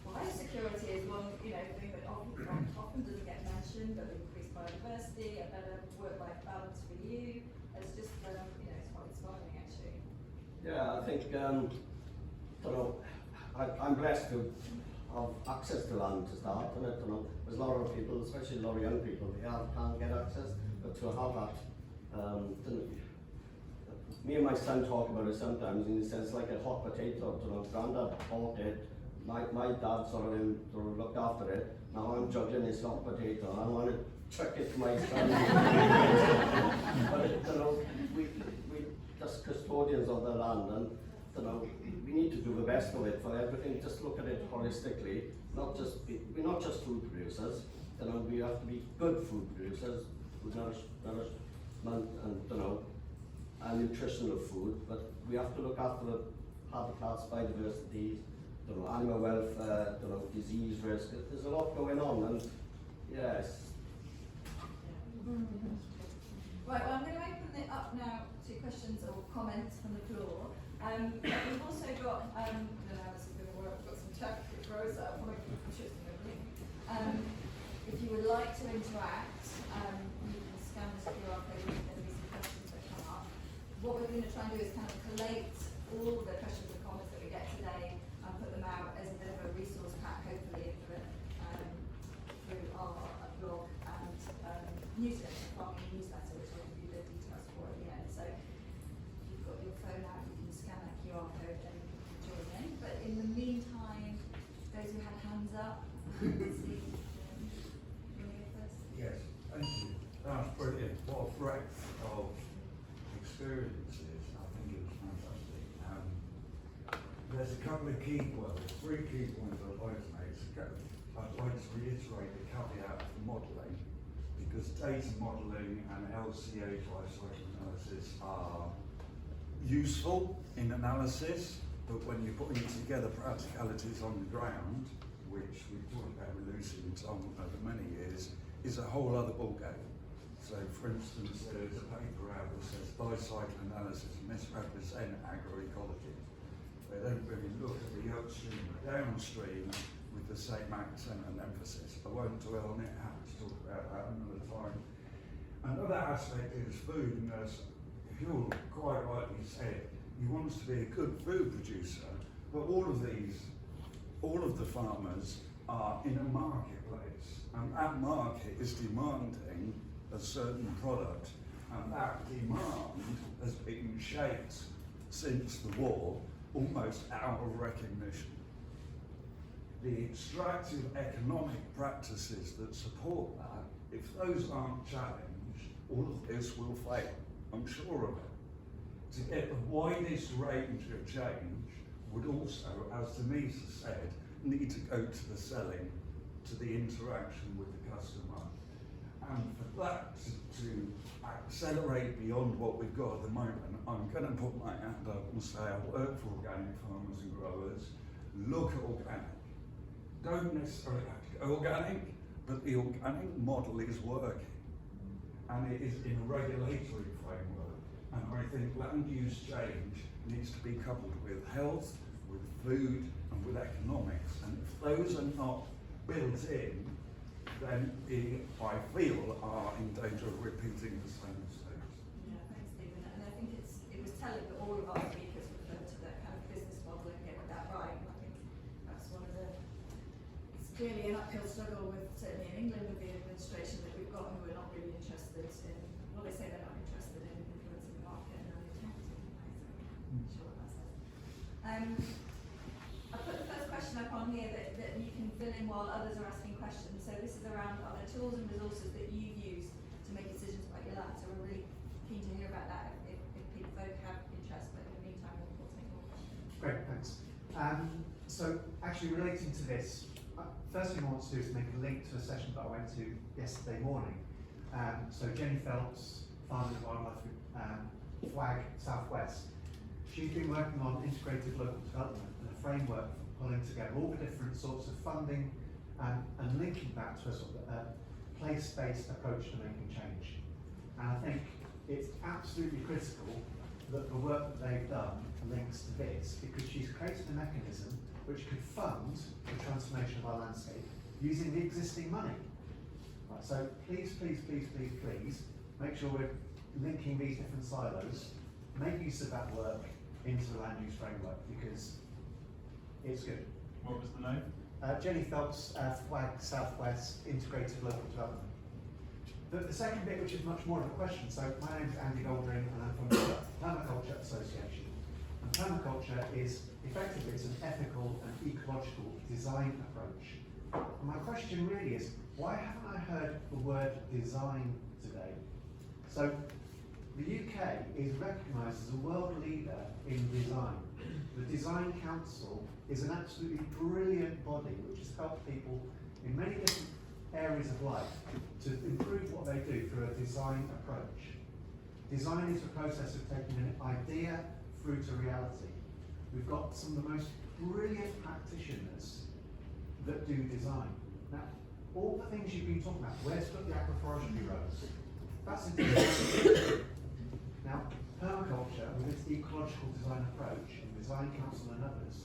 biosecurity is one, thing that often doesn't get mentioned, but increased biodiversity, a better work-life balance for you. It's just, it's quite inspiring actually. Yeah, I think, I'm blessed to have access to land to start, and there's a lot of people, especially a lot of young people, can't get access, but to have that, me and my son talk about it sometimes in the sense like a hot potato. Granddad bought it, my dad sort of looked after it. Now I'm juggling this hot potato and I want to chuck it to my son. But we just custodians of the land, and we need to do the best of it for everything. Just look at it holistically. We're not just food producers. We have to be good food producers with nourishment and nutritional food, but we have to look after the habitats, biodiversity, animal welfare, disease risk. There's a lot going on, and yes. Right, well, I'm going to open it up now to questions or comments from the floor. We've also got, I don't know how this is going to work, we've got some chat that grows up. If you would like to interact, you can scan this QR code and there'll be some questions that come up. What we're going to try and do is kind of collate all the questions and comments that we get today and put them out as a bit of a resource pack, hopefully, through our blog and newsletter, farming newsletter, which I'll give you the details for at the end. So if you've got your phone out, you can scan that QR code and join in. But in the meantime, those who had hands up, see. Yes, thank you. That's brilliant. What a breadth of experiences. I think it was fantastic. There's a couple of key points, 3 key points I'd like to make. I'd like to reiterate the caveat for modelling, because data modelling and LCH life cycle analysis are useful in analysis, but when you're putting together practicalities on the ground, which we've talked about with Lucy and Tom over many years, is a whole other ballgame. So, for instance, there's a paper out that says life-cycle analysis misrepresent agroecology. They don't really look at the upstream and downstream with the same accent and emphasis. I won't dwell on it, happy to talk about that another time. Another aspect is food, and as you quite rightly said, you want us to be a good food producer, but all of the farmers are in a marketplace, and that market is demanding a certain product, and that demand has been shaped since the war almost out of recognition. The extractive economic practices that support that, if those aren't challenged, all of this will fail. I'm sure of it. To get the widest range of change would also, as Denise said, need to go to the selling, to the interaction with the customer. And for that to accelerate beyond what we've got at the moment, I'm going to put my hand up and say I work for organic farmers and growers. Look at organic. Don't necessarily have to go organic, but the organic model is working. And it is in a regulatory framework. And I think land use change needs to be coupled with health, with food, and with economics. And if those are not built in, then I feel are in danger of repeating the same mistakes. Yeah, thanks, Stephen. And I think it was telling that all of our speakers referred to that kind of business model and get that right. And I think that's one of the, it's clearly an uphill struggle with, certainly in England, with the administration that we've got who are not really interested in, well, they say they're not interested in influencing the market and only attempting. So I'm sure what that says. I put the first question up on here that you can fill in while others are asking questions. So this is around other tools and resources that you've used to make decisions about your land. So we're really keen to hear about that if people folk have interest. But in the meantime, we'll take more questions. Great, thanks. So actually relating to this, first thing I want to do is make a link to a session that I went to yesterday morning. So Jenny Phelps, Farm and Wildlife FWAG Southwest, she's been working on integrated local development and a framework for pulling together all the different sorts of funding and linking that to a sort of place-based approach to making change. And I think it's absolutely critical that the work that they've done links to this, because she's created a mechanism which could fund the transformation of our landscape using the existing money. Right, so please, please, please, please, please, make sure we're linking these different silos, make use of that work into the land use framework, because it's good. What was the name? Jenny Phelps, FWAG Southwest, Integrated Local Development. The second bit, which is much more of a question, so my name's Andy Goldring and I'm from the Permaculture Association. And permaculture is effectively it's an ethical and ecological design approach. And my question really is, why haven't I heard the word design today? So the UK is recognised as a world leader in design. The Design Council is an absolutely brilliant body which has helped people in many different areas of life to improve what they do through a design approach. Design is the process of taking an idea through to reality. We've got some of the most brilliant practitioners that do design. Now, all the things you've been talking about, where's got the agroforestry roads? That's a design. Now, permaculture, with its ecological design approach, and Design Council and others,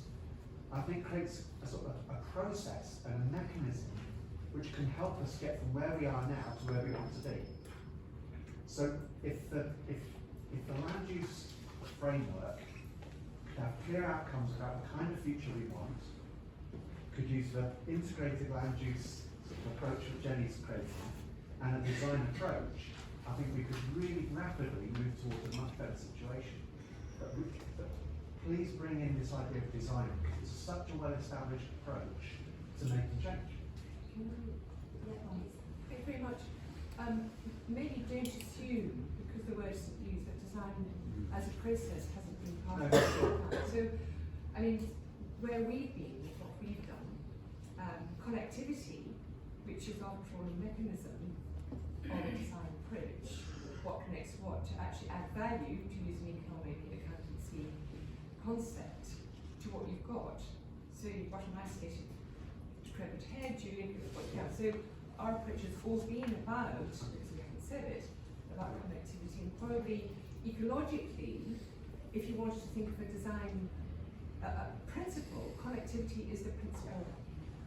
I think creates a sort of a process and a mechanism which can help us get from where we are now to where we want to be. So if the land use framework could have clear outcomes about the kind of future we want, could use the integrated land use sort of approach that Jenny's creating, and a design approach, I think we could really rapidly move towards a much better situation. But please bring in this idea of design, because it's such a well-established approach to making change. Thank you very much. Maybe don't assume, because the word isn't used, that design as a process hasn't been part of it. So, I mean, where we've been, what we've done, connectivity, which is after all a mechanism of a design approach, what connects what, to actually add value, to use an economic accountancy concept to what you've got. So you've got an isolated decrepit head, so our approach has always been about, because we haven't said it, about connectivity, and probably ecologically, if you wanted to think of a design principle, connectivity is the principle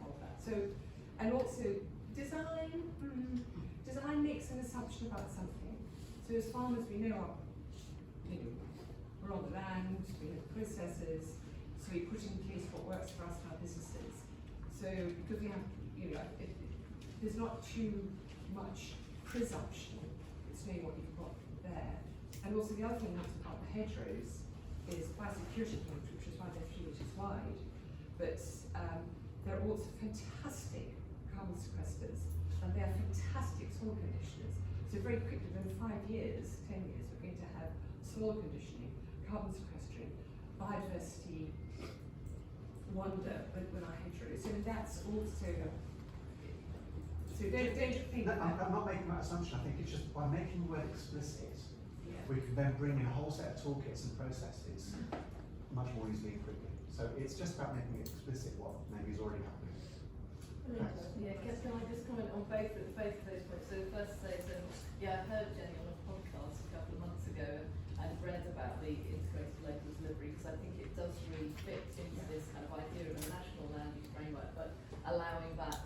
of that. So, and also design makes an assumption about something. So as farmers we know, we're on the land, we have processes, so we put in place what works for us and our businesses. So because we have, there's not too much presumption, it's knowing what you've got there. And also the other thing was about the hedgerows. is biosecurity units, which is why they're 3 meters wide. But they're also fantastic carbon sequesters, and they are fantastic soil conditioners. So very quickly, within 5 years, 10 years, we're going to have soil conditioning, carbon sequestering, biodiversity wonder with our hedgerows. So that's also, so don't think No, that. I'm not making that assumption. I think it's just by making the word explicit, Yeah. we can then bring in a whole set of toolkits and processes much more easily and quickly. So it's just about making it explicit what maybe is already happening. Yeah, can I just comment on both of those points? So the first say, I heard Jenny on a podcast a couple of months ago and read about the integrated local delivery, because I think it does really fit into this kind of idea of a national land use framework, but allowing that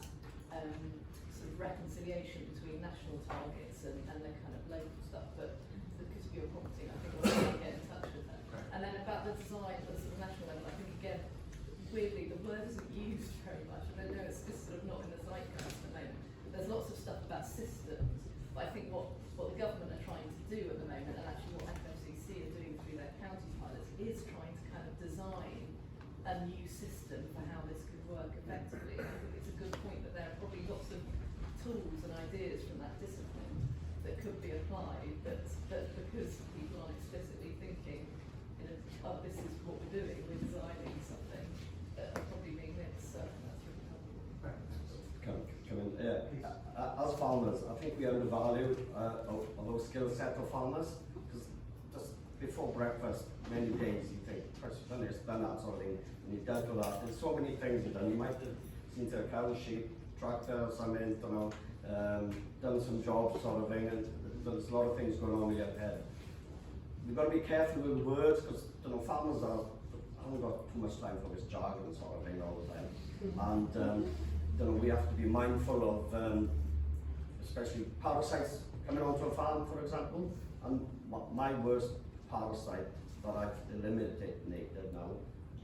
sort of reconciliation between national targets and the kind of local stuff. But because of your prompting, I think we'll try and get in touch with that. And then about the design at the sort of national level, I think again, weirdly, the word isn't used very much. I don't know, it's just sort of not in the zeitgeist at the moment. There's lots of stuff about systems, but I think what the government are trying to do at the moment, and actually what FFCC are doing through their county pilots, is trying to kind of design a new system for how this could work effectively. I think it's a good point that there are probably lots of tools and ideas from that discipline that could be applied, that because people aren't explicitly thinking, you know, oh, this is what we're doing, we're designing something, that are probably being missed, so that's really helpful. Come in. As farmers, I think we undervalue our skill set of farmers, because just before breakfast, many days you think, first you've done this, done that sort of thing, and you've dealt with that. There's so many things you've done. You might have seen to a cow, sheep, tractor, something, you know, done some jobs sort of thing, and there's a lot of things going on in your head. You've got to be careful with words, because you know, farmers haven't got too much time for this jargon sort of thing all the time. And you know, we have to be mindful of especially parasites coming onto a farm, for example. And my worst parasite that I've eliminated now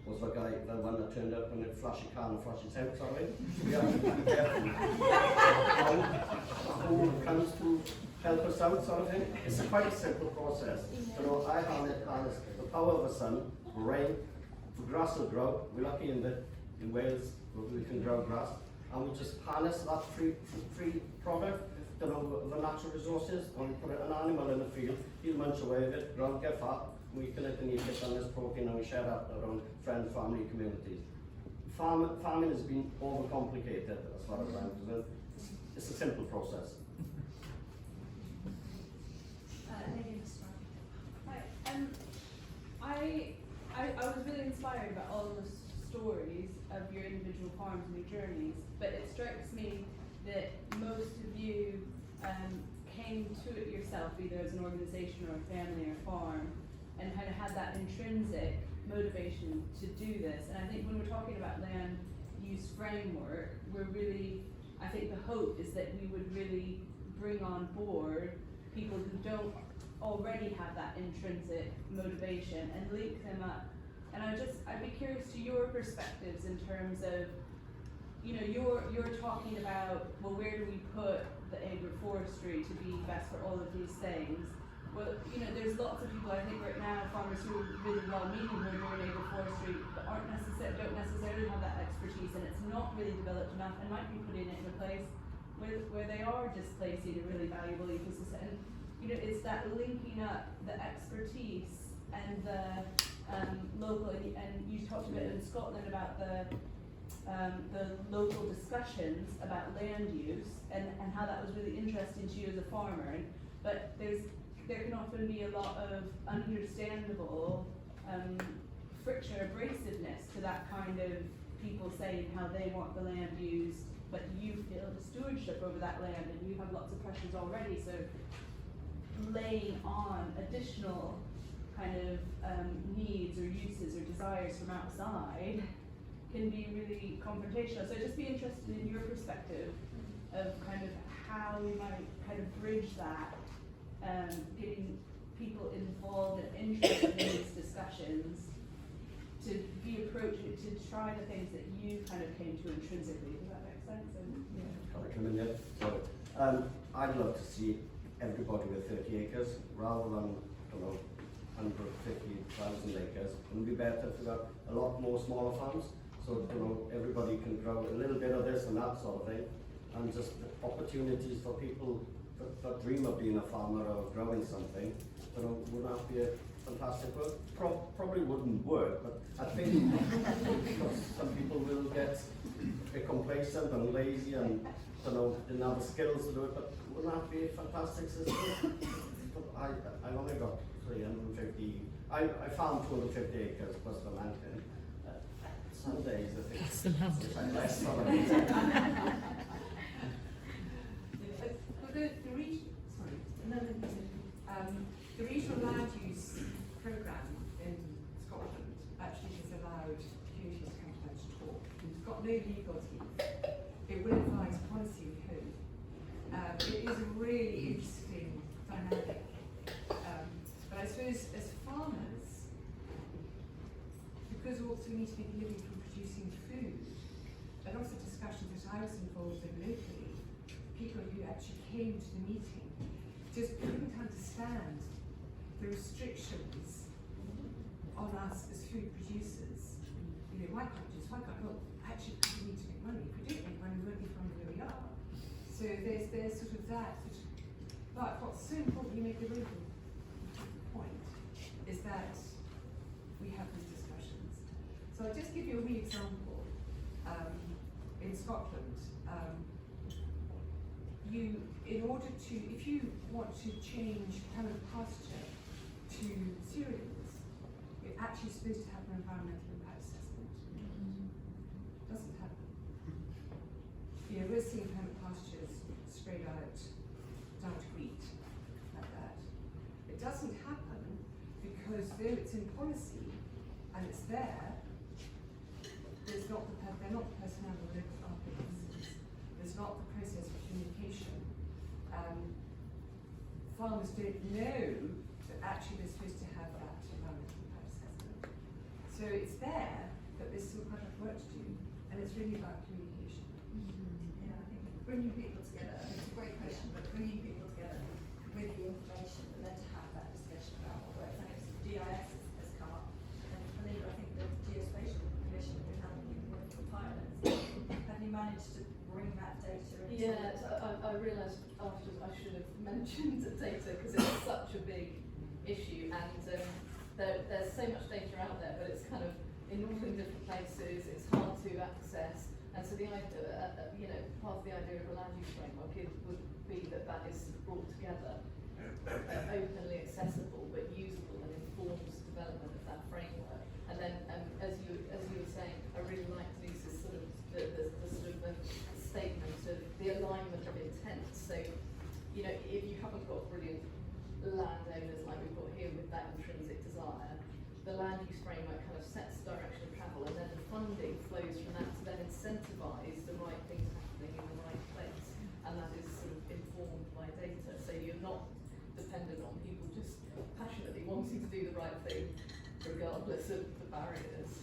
was the one that turned up in a flashy car and flashy tent, sorry. We have to be careful who comes to help us out, sort of thing. It's quite a simple process. You know, I harness the power of the sun, rain, the grass will grow. We're lucky in Wales where we can grow grass, and we just harness that free product, you know, the natural resources, and we put an animal in the field, he'll munch away with it, grow, get fat, we collect the nutrients on this protein, and we share that around friends, family, communities. Farming has been overcomplicated as far as I'm concerned. It's a simple process. Hi. I was really inspired by all the stories of your individual farms and your journeys, but it strikes me that most of you came to it yourself, either as an organisation or a family or farm, and kind of had that intrinsic motivation to do this. And I think when we're talking about land use framework, we're really, I think the hope is that we would really bring on board people who don't already have that intrinsic motivation and link them up. And I'd be curious to your perspectives in terms of, you know, you're talking about, well, where do we put the agroforestry to be best for all of these things? Well, you know, there's lots of people, I think right now, farmers who are really well-meaning who are doing agroforestry, but don't necessarily have that expertise, and it's not really developed enough, and might be putting it in a place where they are displacing a really valuable ecosystem. And, you know, it's that linking up the expertise and the local, and you talked a bit in Scotland about the local discussions about land use and how that was really interesting to you as a farmer. But there can often be a lot of understandable friction, abrasiveness to that kind of people saying how they want the land used, but you feel the stewardship over that land and you have lots of pressures already, so laying on additional kind of needs or uses or desires from outside can be really confrontational. So I'd just be interested in your perspective of kind of how we might kind of bridge that, getting people involved and interested in these discussions to be approaching, to try the things that you kind of came to intrinsically. Does that make sense? And, yeah. Can I come in yet? So, I'd love to see everybody with 30 acres rather than, you know, 150,000 acres. It would be better if we got a lot more smaller farms, so you know everybody can grow a little bit of this and that sort of thing, and just opportunities for people that dream of being a farmer or growing something. You know, wouldn't that be a fantastic work? Probably wouldn't work, but I think because some people will get a bit complacent and lazy and you know didn't have the skills to do it. But wouldn't that be a fantastic system? I only got 350. I found 250 acres plus the mountain. Some days I think it's less than a meter. The regional land use programme in Scotland actually has allowed communities to come together to talk. It's got no legal teeth. It will advise policy, we hope. It is a really interesting dynamic. But I suppose as farmers, because also we need to make a living from producing food, and also discussions that I was involved in locally, people who actually came to the meeting just couldn't understand the restrictions on us as food producers. You know, why can't we just, why can't, well, actually we need to make money. If we don't make money, we won't be from where we are. So there's sort of that. But what's so important, you make a really good point, is that we have these discussions. So I'll just give you a wee example. In Scotland, in order to, if you want to change permanent pasture to cereals, you're actually supposed to have an environmental impact assessment. Doesn't happen. You know, we're seeing permanent pastures sprayed out down to wheat, like that. It doesn't happen because though it's in policy and it's there, they're not the personnel of the local farm businesses. There's not the process of communication. Farmers don't know that actually they're supposed to have that environmental impact assessment. So it's there, but there's still quite a lot of work to do, and it's really about communication. Yeah, I think bringing people together, I think it's a great question, but bringing people together with the information and then to have that discussion about what works. And it's GIS has come up, and believe it, I think the Geospatial Commission with how many people work from Ireland. Have you managed to bring that data into? Yeah, so I realised after I should have mentioned the data because it's such a big issue, and there's so much data out there, but it's kind of in all in different places. It's hard to access, and so the idea, you know, part of the idea of a land use framework would be that that is brought together, openly accessible but usable, and informs development of that framework. And then, as you were saying, I really like Lisa's sort of the sort of statement of the alignment of intent. So, you know, if you haven't got brilliant landowners like we've got here with that intrinsic desire, the land use framework kind of sets the direction of travel, and then the funding flows from that to then incentivise the right things happening in the right place, and that is sort of informed by data. So you're not dependent on people just passionately wanting to do the right thing, regardless of the barriers.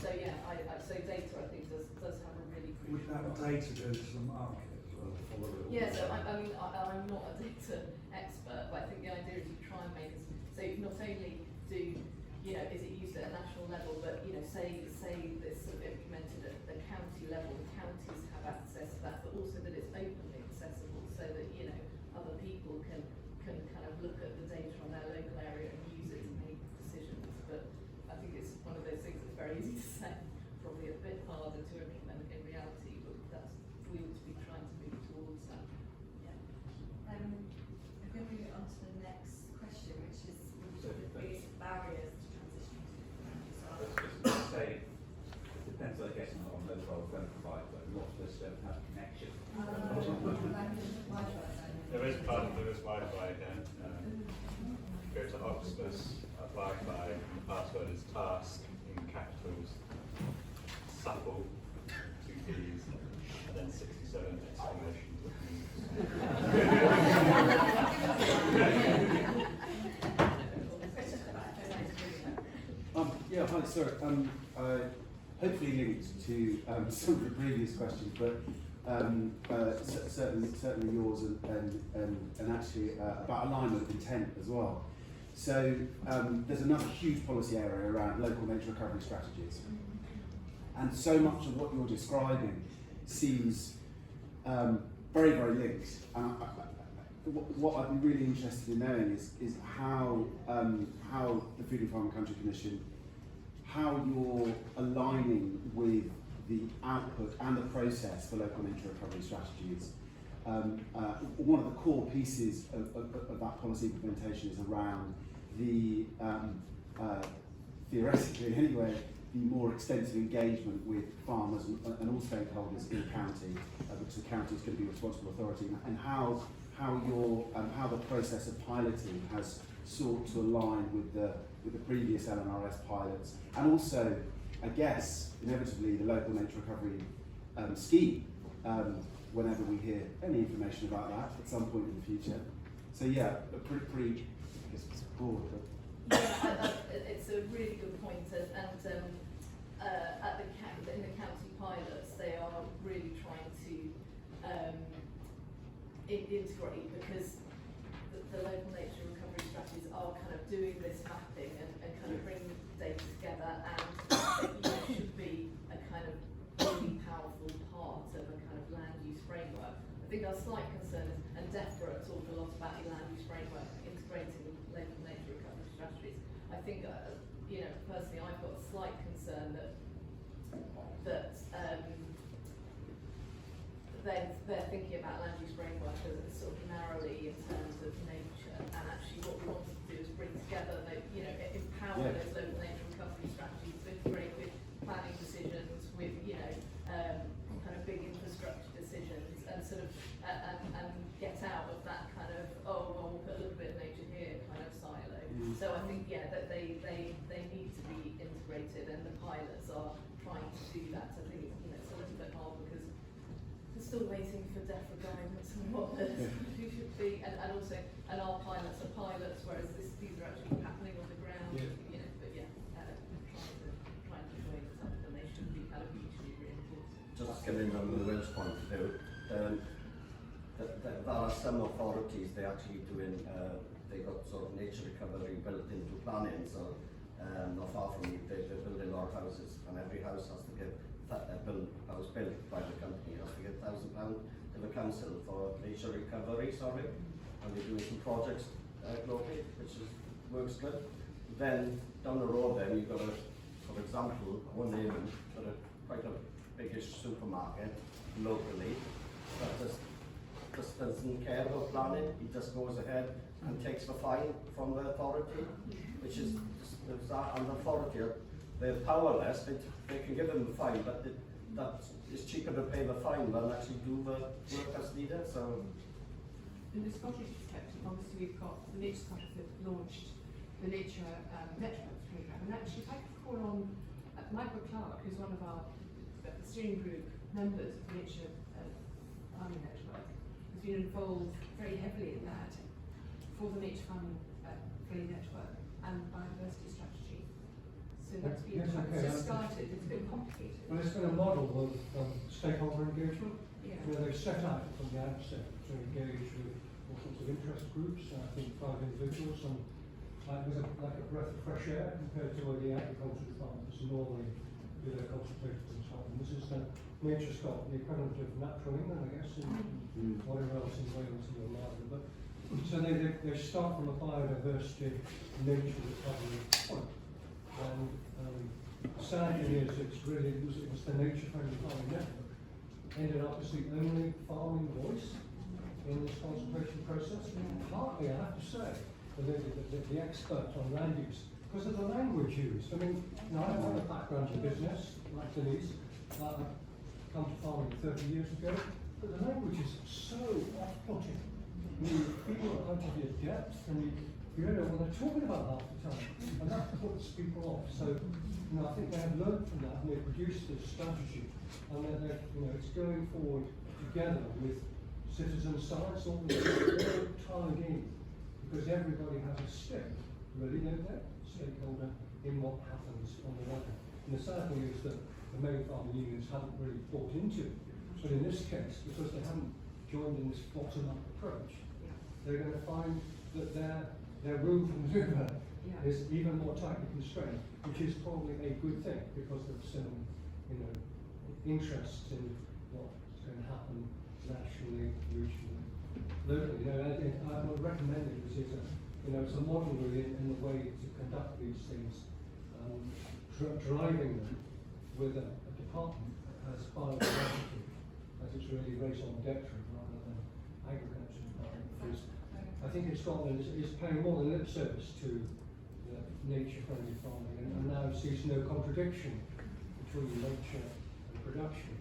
So yeah, so data I think does have a really crucial Would that role. data go to the market as well? Follow it all? Yeah, so I mean, I'm not a data expert, but I think the idea is you try and make it, so not only do, you know, is it used at a national level, but, you know, say this sort of implemented at the county level, the counties have access to that, but also that it's openly accessible so that, you know, other people can kind of look at the data on their local area and use it to make decisions. But I think it's one of those things that's very easy to say, probably a bit harder to implement in reality, but we ought to be trying to move towards that. Yeah. I'm going to move it on to the next question, which is the biggest barriers to transitioning to I was just going to say, it depends, I guess, on the mobile phone provider, lots of us don't have connection. There is Wi-Fi again. Go to Octopus, Wi-Fi, and the password is task in capitals, supple, 2 P's, and then 67 exclamation Yeah, hi, sorry. Hopefully linked to some of the previous questions, but certainly yours and actually about alignment of intent as well. So there's another huge policy area around local nature recovery strategies. And so much of what you're describing seems very, very linked. What I'd be really interested in knowing is how the Food and Farm and Country Commission, how you're aligning with the output and the process for local nature recovery strategies. One of the core pieces of that policy implementation is around the, theoretically anyway, the more extensive engagement with farmers and all stakeholders in the county, which the county is going to be responsible authority, and how the process of piloting has sought to align with the previous LNRS pilots, and also, I guess, inevitably the local nature recovery scheme. Whenever we hear any information about that at some point in the future. So yeah, a pretty I guess it's broad, but It's a really good point, and in the county pilots, they are really trying to integrate, because the local nature recovery strategies are kind of doing this mapping and kind of bringing data together, and it should be a kind of really powerful part of a kind of land use framework. I think our slight concern is, and DEFRA talked a lot about the land use framework integrating local nature recovery strategies. I think, personally, I've got a slight concern that they're thinking about land use framework as sort of narrowly in terms of nature, and actually what we wanted to do is bring together, empower those local nature recovery strategies to integrate with planning decisions, with kind of big infrastructure decisions, and sort of and get out of that kind of we'll put a little bit of nature here kind of silo. So I think that they need to be integrated, and the pilots are trying to do that. I think it's a little bit hard because we're still waiting for DEFRA guidance on what the strategy should be, and also our pilots are pilots, whereas these are actually happening on the ground. Trying to show that something, and they should be kind of mutually reinforcing. Just coming on the Will's point of view, there are some authorities, they actually doing, they got sort of nature recovery built into planning, so not far from me, they're building a lot of houses, and every house has to get house built by the company, has to get £1,000 to the council for nature recovery, and they're doing some projects locally, which works good. Then down the road then you've got for example, one name for quite a biggish supermarket locally that just doesn't care about planning. He just goes ahead and takes the fine from the authority, which is just an authority. They're powerless. They can give them the fine, but that is cheaper to pay the fine than actually do the work that's needed. So, in the Scottish perspective, obviously we've got the Nature Scottish that launched the Nature Networks programme, and actually, if I could call on Michael Clark, who's one of our steering group members of the Nature Farming Network, has been involved very heavily in that for the Nature Farming Network and biodiversity strategy. So that's been just started. It's a bit complicated. Well, it's been a model of stakeholder engagement, Yeah. where they've set out from the outset to engage with all sorts of interest groups. I think 5 individuals, and there's like a breath of fresh air compared to where the agriculture departments normally do their consultations and so on. This is Nature Scott, the equivalent of Natural England, I guess, in whatever else in Wales and Ireland. But so they start from a biodiversity nature recovery point. And the sad thing is, it was the Nature Friendly Farming Network ended up as the only farming voice in this consultation process. Partly, I have to say, the expert on land use, because of the language used. I mean, I have a background in business, like Denise. Come to farming 30 years ago, but the language is so off-putting. You feel out of your depth, and you don't know what they're talking about half the time, and that puts people off. So, I think they have learned from that, and they produced this strategy, and it's going forward together with citizen science, all tied in, because everybody has a stake, really, don't they? Stakeholder in what happens on the land. And the sad thing is that the main farming unions haven't really bought into it. But in this case, because they haven't joined in this bottom-up approach, they're going to find that their their room for manoeuvre Yeah. is even more tightly constrained, which is probably a good thing because of some, interest in what's going to happen nationally, regionally, locally. I would recommend it as it's a model really in the way to conduct these things, driving them with a department as part of the strategy, as it's really raison d'etre rather than agriculture department. Because I think Scotland is paying more than lip service to nature-friendly farming, and now sees no contradiction between nature and production,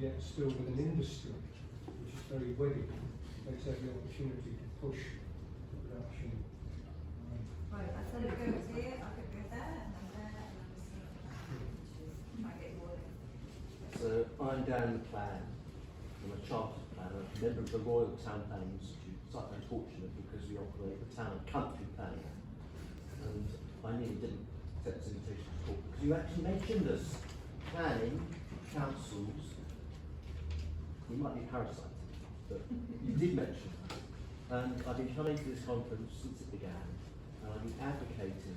yet still with an industry which is very witty, makes every opportunity to push the production. Right, I said it goes here, I could go there, and then there, and then this. Try and get more in. So I'm Dan McLean, I'm a chartered planner, a member of the Royal Town Planning Institute, slightly unfortunate because we operate the town and country planning. And I nearly didn't accept this invitation to talk because you actually mentioned us, planning, councils. We might be parasites, but you did mention that. And I've been coming to this conference since it began, and I've been advocating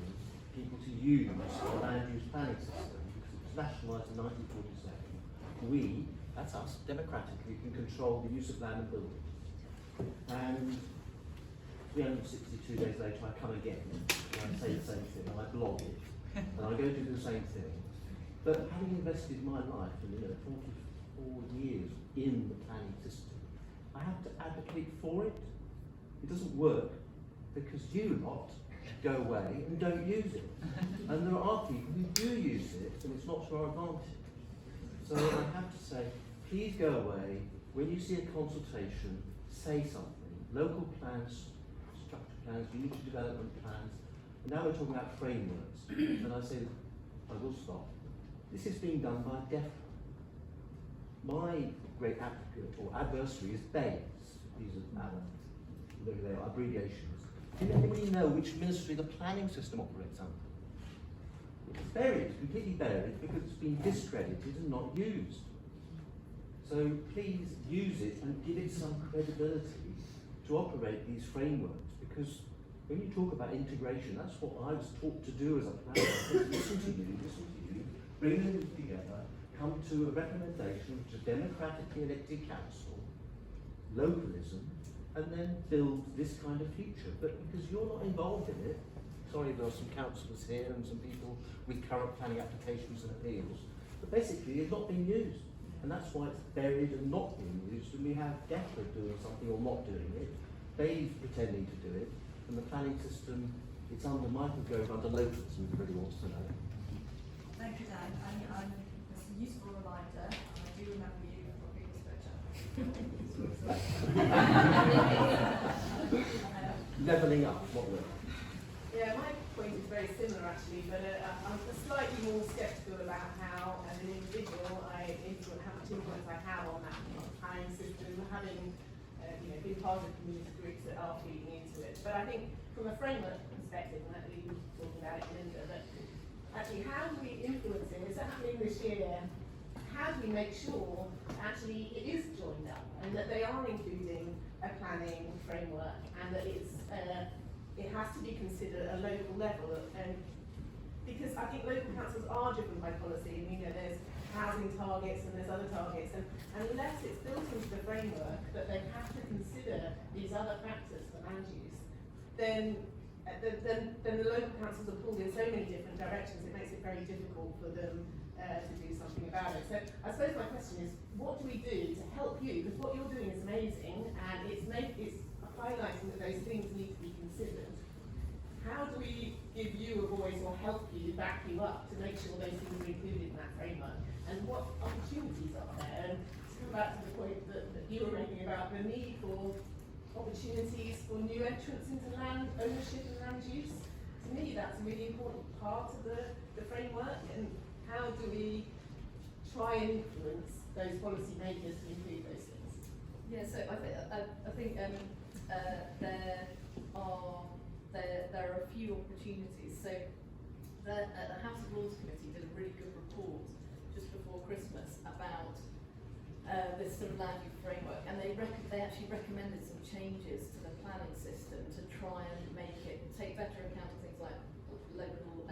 people to use the land use planning system because it was nationalised in 1947. We, that's us, democratically can control the use of land and buildings. And 362 days later, I come again, and I say the same thing, and I blog it, and I go do the same thing. But having invested my life in 44 years in the planning system, I have to advocate for it. It doesn't work because you lot go away and don't use it. And there are people who do use it, and it's not to our advantage. So I have to say, please go away. When you see a consultation, say something. Local plans, structure plans, unity development plans. And now we're talking about frameworks. And I say, I will stop. This is being done by DEFRA. My great advocate or adversary is BAYES. These are they are abbreviations. Do anybody know which ministry the planning system operates under? It's buried, completely buried, because it's been discredited and not used. So please use it and give it some credibility to operate these frameworks, because when you talk about integration, that's what I was taught to do as a planner. Listen to you, bring them together, come to a recommendation which is a democratically elected council, localism, and then build this kind of future. But because you're not involved in it, sorry, there are some councillors here and some people with current planning applications and appeals, but basically it's not being used. And that's why it's buried and not being used, and we have DEFRA doing something or not doing it, BAYES pretending to do it, and the planning system, it's under microscope, under localism, if everybody wants to know. Thank you, Dan. It's a useful reminder, and I do remember you from previous photo. Levelling up, what word? Yeah, my point is very similar actually, but I'm slightly more sceptical about how, as an individual, how much influence I have on that planning system, having been part of community groups that are feeding into it. But I think from a framework perspective, and that we were talking about it, Linda, that actually how do we influence it? Is that happening this year? How do we make sure actually it is joined up and that they are including a planning framework and that it has to be considered at a local level, and because I think local councils are driven by policy, and there's housing targets and there's other targets, and unless it's built into the framework that they have to consider these other factors for land use, then the local councils are pulled in so many different directions, it makes it very difficult for them to do something about it. So I suppose my question is, what do we do to help you? Because what you're doing is amazing, and it's highlighting that those things need to be considered. How do we give you a voice or help you, back you up to make sure those things are included in that framework? And what opportunities are there? And to come back to the point that you were making about the need for opportunities for new entrants into land ownership and land use, to me that's a really important part of the framework. And how do we try and influence those policy makers to include those things? Yeah, so I think there are a few opportunities. So the House of Lords Committee did a really good report just before Christmas about this sort of land use framework, and they actually recommended some changes to the planning system to try and make it take better account of things like local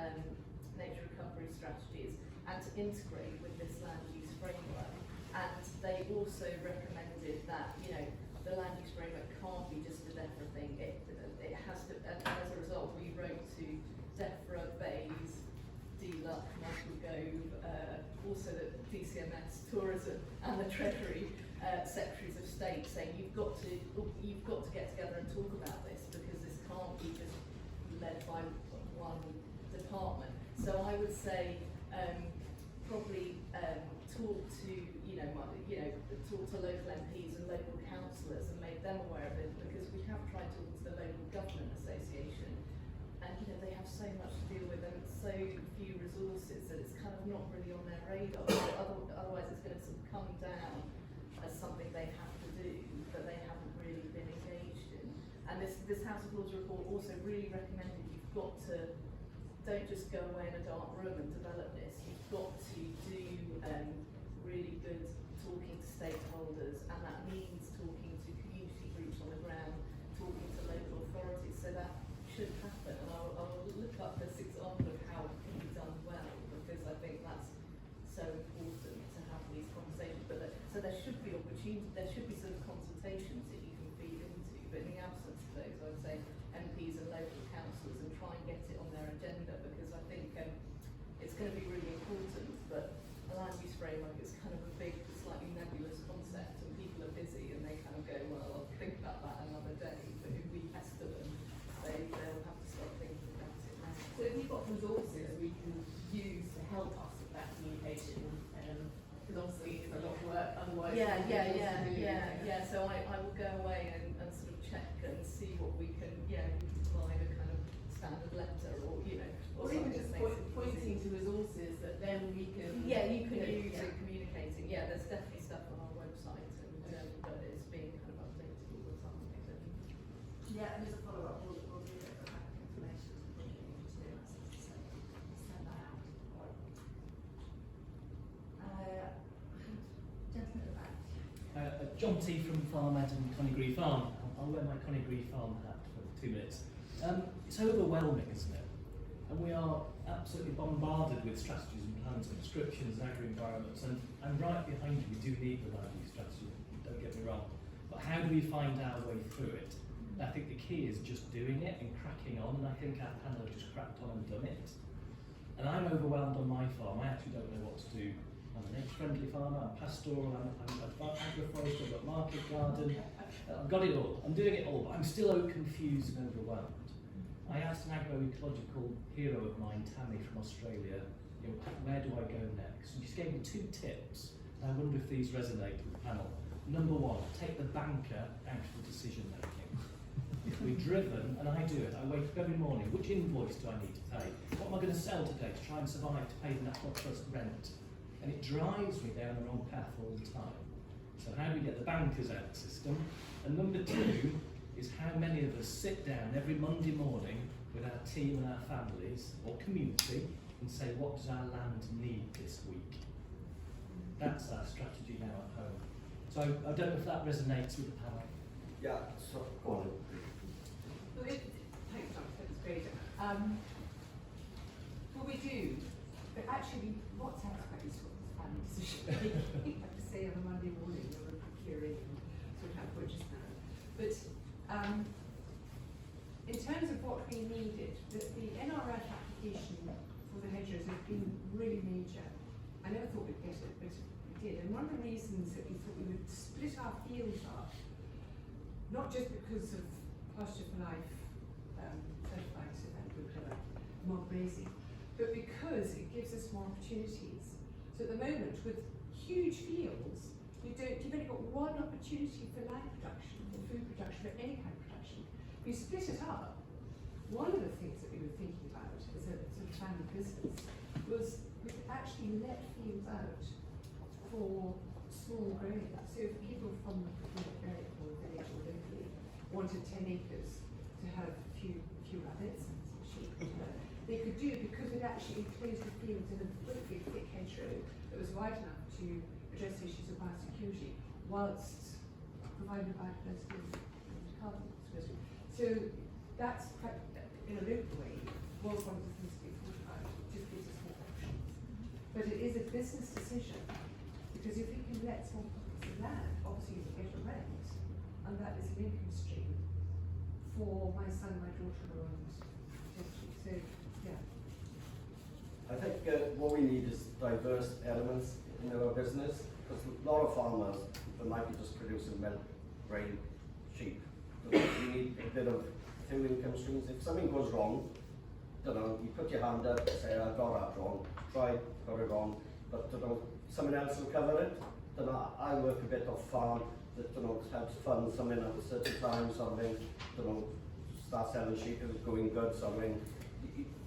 nature recovery strategies and to integrate with this land use framework. And they also recommended that, you know, the land use framework can't be just a DEFRA thing. It has to, and as a result, we wrote to DEFRA, Bays, DLUC, Michael Gove, also the DCMS, Tourism, and the Treasury Secretaries of State, saying you've got to get together and talk about this, because this can't be just led by one department. So I would say probably talk to talk to local MPs and local councillors and make them aware of it, because we have tried talking to the local government association, and you know they have so much to deal with and so few resources that it's kind of not really on their radar. Otherwise, it's going to sort of come down as something they have to do, but they haven't really been engaged in. And this House of Lords report also really recommended you've got to don't just go away in a dark room and develop this. You've got to do really good talking to stakeholders, and that means talking to community groups on the ground, talking to local authorities. So that should happen, and I'll look up this example of how it can be done well, because I think that's so important to have these conversations. But so there should be opportunities, there should be sort of consultations that you can feed into. But in the absence of those, I would say MPs and local councils, and try and get it on their agenda, because I think it's going to be really important. But a land use framework is kind of a big, slightly nebulous concept, and people are busy and they kind of go, well, I'll think about that another day. But if we pester them, they'll have to start thinking about it now. So if you've got resources we can use to help us with that communication, because obviously it's a lot of work otherwise. Yeah. So I will go away and sort of check and see what we can, we can provide a kind of standard letter, or or even just pointing to resources that then we can. Yeah, you can use in communicating. Yeah, there's definitely stuff on our website, and but it's being kind of updated all the time. Yeah, and as a follow-up, we'll do a back information to the send that out. Gentleman at the back. John T from Farmed and Connigree Farm. I'll wear my Connigree Farm hat for 2 minutes. It's overwhelming, isn't it? And we are absolutely bombarded with strategies and plans and descriptions and agri-environments, and right behind you we do need the land use strategy, don't get me wrong. But how do we find our way through it? I think the key is just doing it and cracking on, and I think our panel have just cracked on and done it. And I'm overwhelmed on my farm. I actually don't know what to do. I'm an age-friendly farmer, I'm pastoral, I'm agroforestry, I've got market garden, I've got it all, I'm doing it all, but I'm still confused and overwhelmed. I asked an agroecological hero of mine, Tammy from Australia, where do I go next? And she gave me 2 tips, and I wonder if these resonate with the panel. Number 1, take the banker out of the decision making. If we're driven, and I do it, I wake up every morning, which invoice do I need to pay? What am I going to sell today to try and survive to pay the National Trust rent? And it drives me down the wrong path all the time. So how do we get the bankers out of the system? And number 2, is how many of us sit down every Monday morning with our team and our families or community and say, what does our land need this week? That's our strategy now at home. So I don't know if that resonates with the panel. Yeah, so go on. Thanks, John, that was great. Well, we do, but actually, what's our space for this planning decision making? I have to say on a Monday morning, when we're procuring and sort out budgets now. But in terms of what we needed, the NRF application for the hedgerows has been really major. I never thought we'd get it, but we did. And one of the reasons that we thought we would split our fields up, not just because of pasture for life, certified and mob grazing, but because it gives us more opportunities. So at the moment, with huge fields, you've only got one opportunity for land production, for food production, for any kind of production. If you split it up, one of the things that we were thinking about as a sort of family business was we could actually let fields out for small growing. So if people from the area or village or locally wanted 10 acres to have a few rabbits and some sheep, they could do, because we'd actually enclosed the fields in a really thick hedgerow that was wide enough to address issues of biosecurity whilst providing a biodiversity and carbon security. So that's quite, in a local way, was one of the things to be thought about. It just gives us more options. But it is a business decision, because if we can let small pockets of land, obviously you get a rent, and that is an income stream for my son, my daughter, and potentially. So, yeah. I think what we need is diverse elements in our business, because a lot of farmers, they might be just producing milk, grain, sheep. So we need a bit of two income streams. If something goes wrong, you put your hand up and say, I got that wrong, try, got it wrong, but someone else will cover it. I work a bit off farm that helps fund something at a certain time, something, start selling sheep if it's going good, something.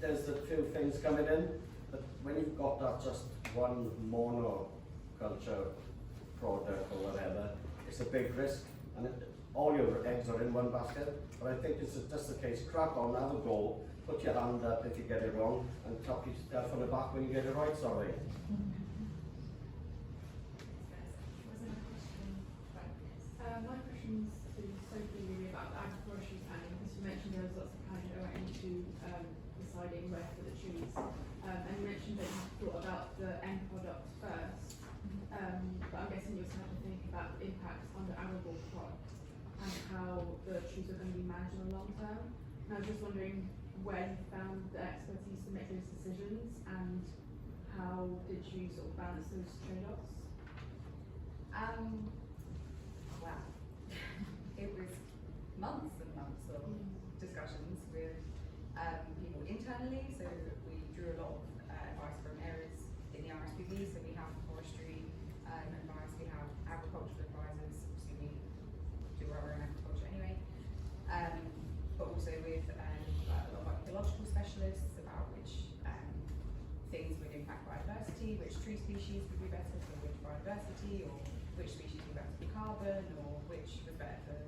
There's a few things coming in, but when you've got that just one monoculture product or whatever, it's a big risk, and all your eggs are in one basket. But I think it's just the case, crack on, have a go, put your hand up if you get it wrong, and tap yourself on the back when you get it right, sorry. My question's to Sophie really about the agroforestry planning, because you mentioned there was lots of planning that went into deciding where to put the trees. And you mentioned that you thought about the end product first, but I'm guessing you're starting to think about the impacts on the arable crop and how the trees are going to be managed in the long term. And I was just wondering where you found the expertise to make those decisions, and how did you sort of balance those trade-offs? Wow. It was months and months of discussions with people internally, so we drew a lot of advice from areas in the RSPB, so we have forestry advice, we have agricultural advisors, so we do our own agriculture anyway, but also with a lot of archaeological specialists about which things would impact biodiversity, which tree species would be better for which biodiversity, or which species would be better for carbon, or which was better for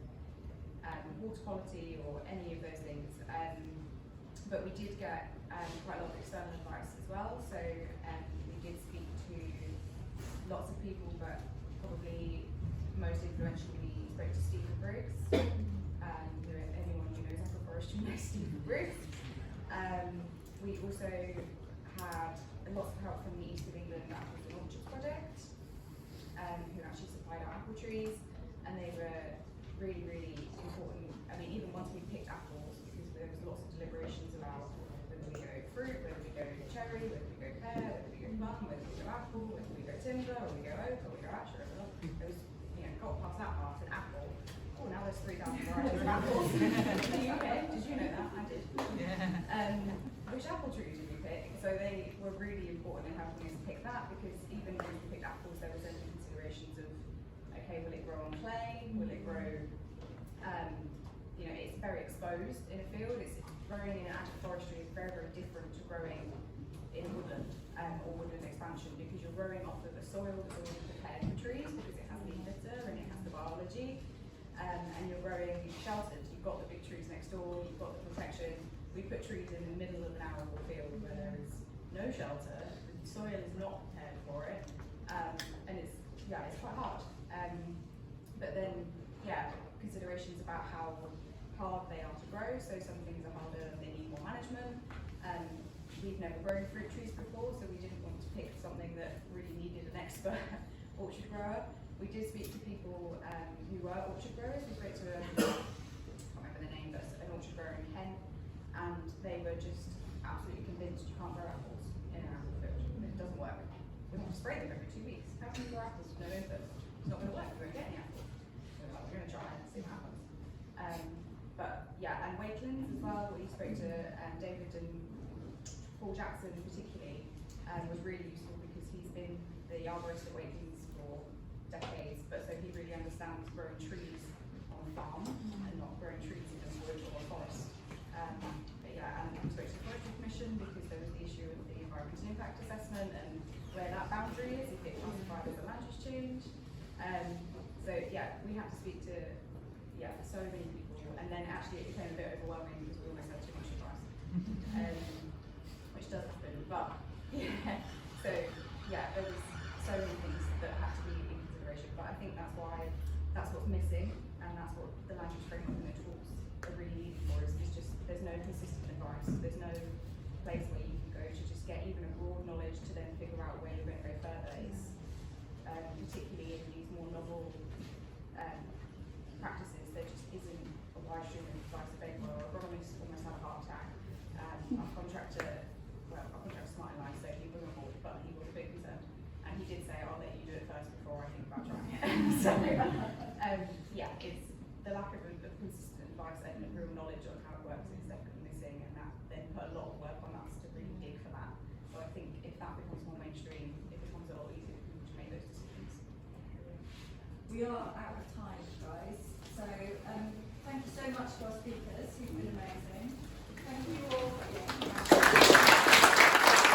water quality, or any of those things. But we did get quite a lot of external advice as well, so we did speak to lots of people, but probably most influentially spoke to Stephen Briggs. Anyone who knows agroforestry knows Stephen Briggs. We also had lots of help from the East of England Apples and Orchards Project, who actually supplied our apple trees, and they were really, really important. I mean, even once we picked apples, because there was lots of deliberations about whether we go fruit, whether we go cherry, whether we go pear, whether we go plum, whether we go apple, whether we go timber, or we go oak, or we go ash, or whatever. There was, got past that part, an apple. Oh, now there's 3,000 varieties of apples. Did you know that? I did. Which apple trees did we pick? So they were really important in helping us pick that, because even when we picked apples, there was any considerations of, okay, will it grow on clay? Will it grow, it's very exposed in a field. It's growing in agroforestry is very, very different to growing in woodland or woodland expansion, because you're growing off of a soil that's already prepared for trees, because it has the litter and it has the biology, and you're growing sheltered. You've got the big trees next door, you've got the protection. We put trees in the middle of an arable field where there is no shelter, the soil is not prepared for it, and it's quite hard. But then, considerations about how hard they are to grow, so some things are harder and they need more management. We've never grown fruit trees before, so we didn't want to pick something that really needed an expert orchard grower. We did speak to people who were orchard growers. We spoke to I can't remember the name, but an orchard grower in Kent, and they were just absolutely convinced you can't grow apples in an apple field. It doesn't work. We want to spray them every 2 weeks. How can you grow apples with no input? It's not going to work. We won't get any apples. So we're going to try and see what happens. And Wakelands as well. We spoke to David and Paul Jackson particularly was really useful, because he's been the arborist at Wakelands for decades, but so he really understands growing trees on a farm and not growing trees in a wood or a forest. And we spoke to the Forestry Commission, because there was the issue of the environmental impact assessment and where that boundary is, if it classified as a land use change. We had to speak to so many people, and then actually it became a bit overwhelming because we almost had too much advice, which does happen. But there was so so many things that have to be in consideration. But I think that's what's missing, and that's what the land use framework and the tools are really needed for. Is just there's no consistent advice. There's no place where you can go to just get even a broad knowledge to then figure out where you're going to go further. Is particularly in these more novel practices, there just isn't a wide stream of advice available. Our agronomist almost had a heart attack. Our contractor's not in line, so he was on board, but he was a bit concerned. And he did say, I'll let you do it first before I think about trying it. So, yeah, it's the lack of consistent advice and real knowledge on how it works is definitely missing, and that then put a lot of work on us to really dig for that. So I think if that becomes more mainstream, it becomes a lot easier for people to make those decisions. We are out of time, guys. So thank you so much to our speakers.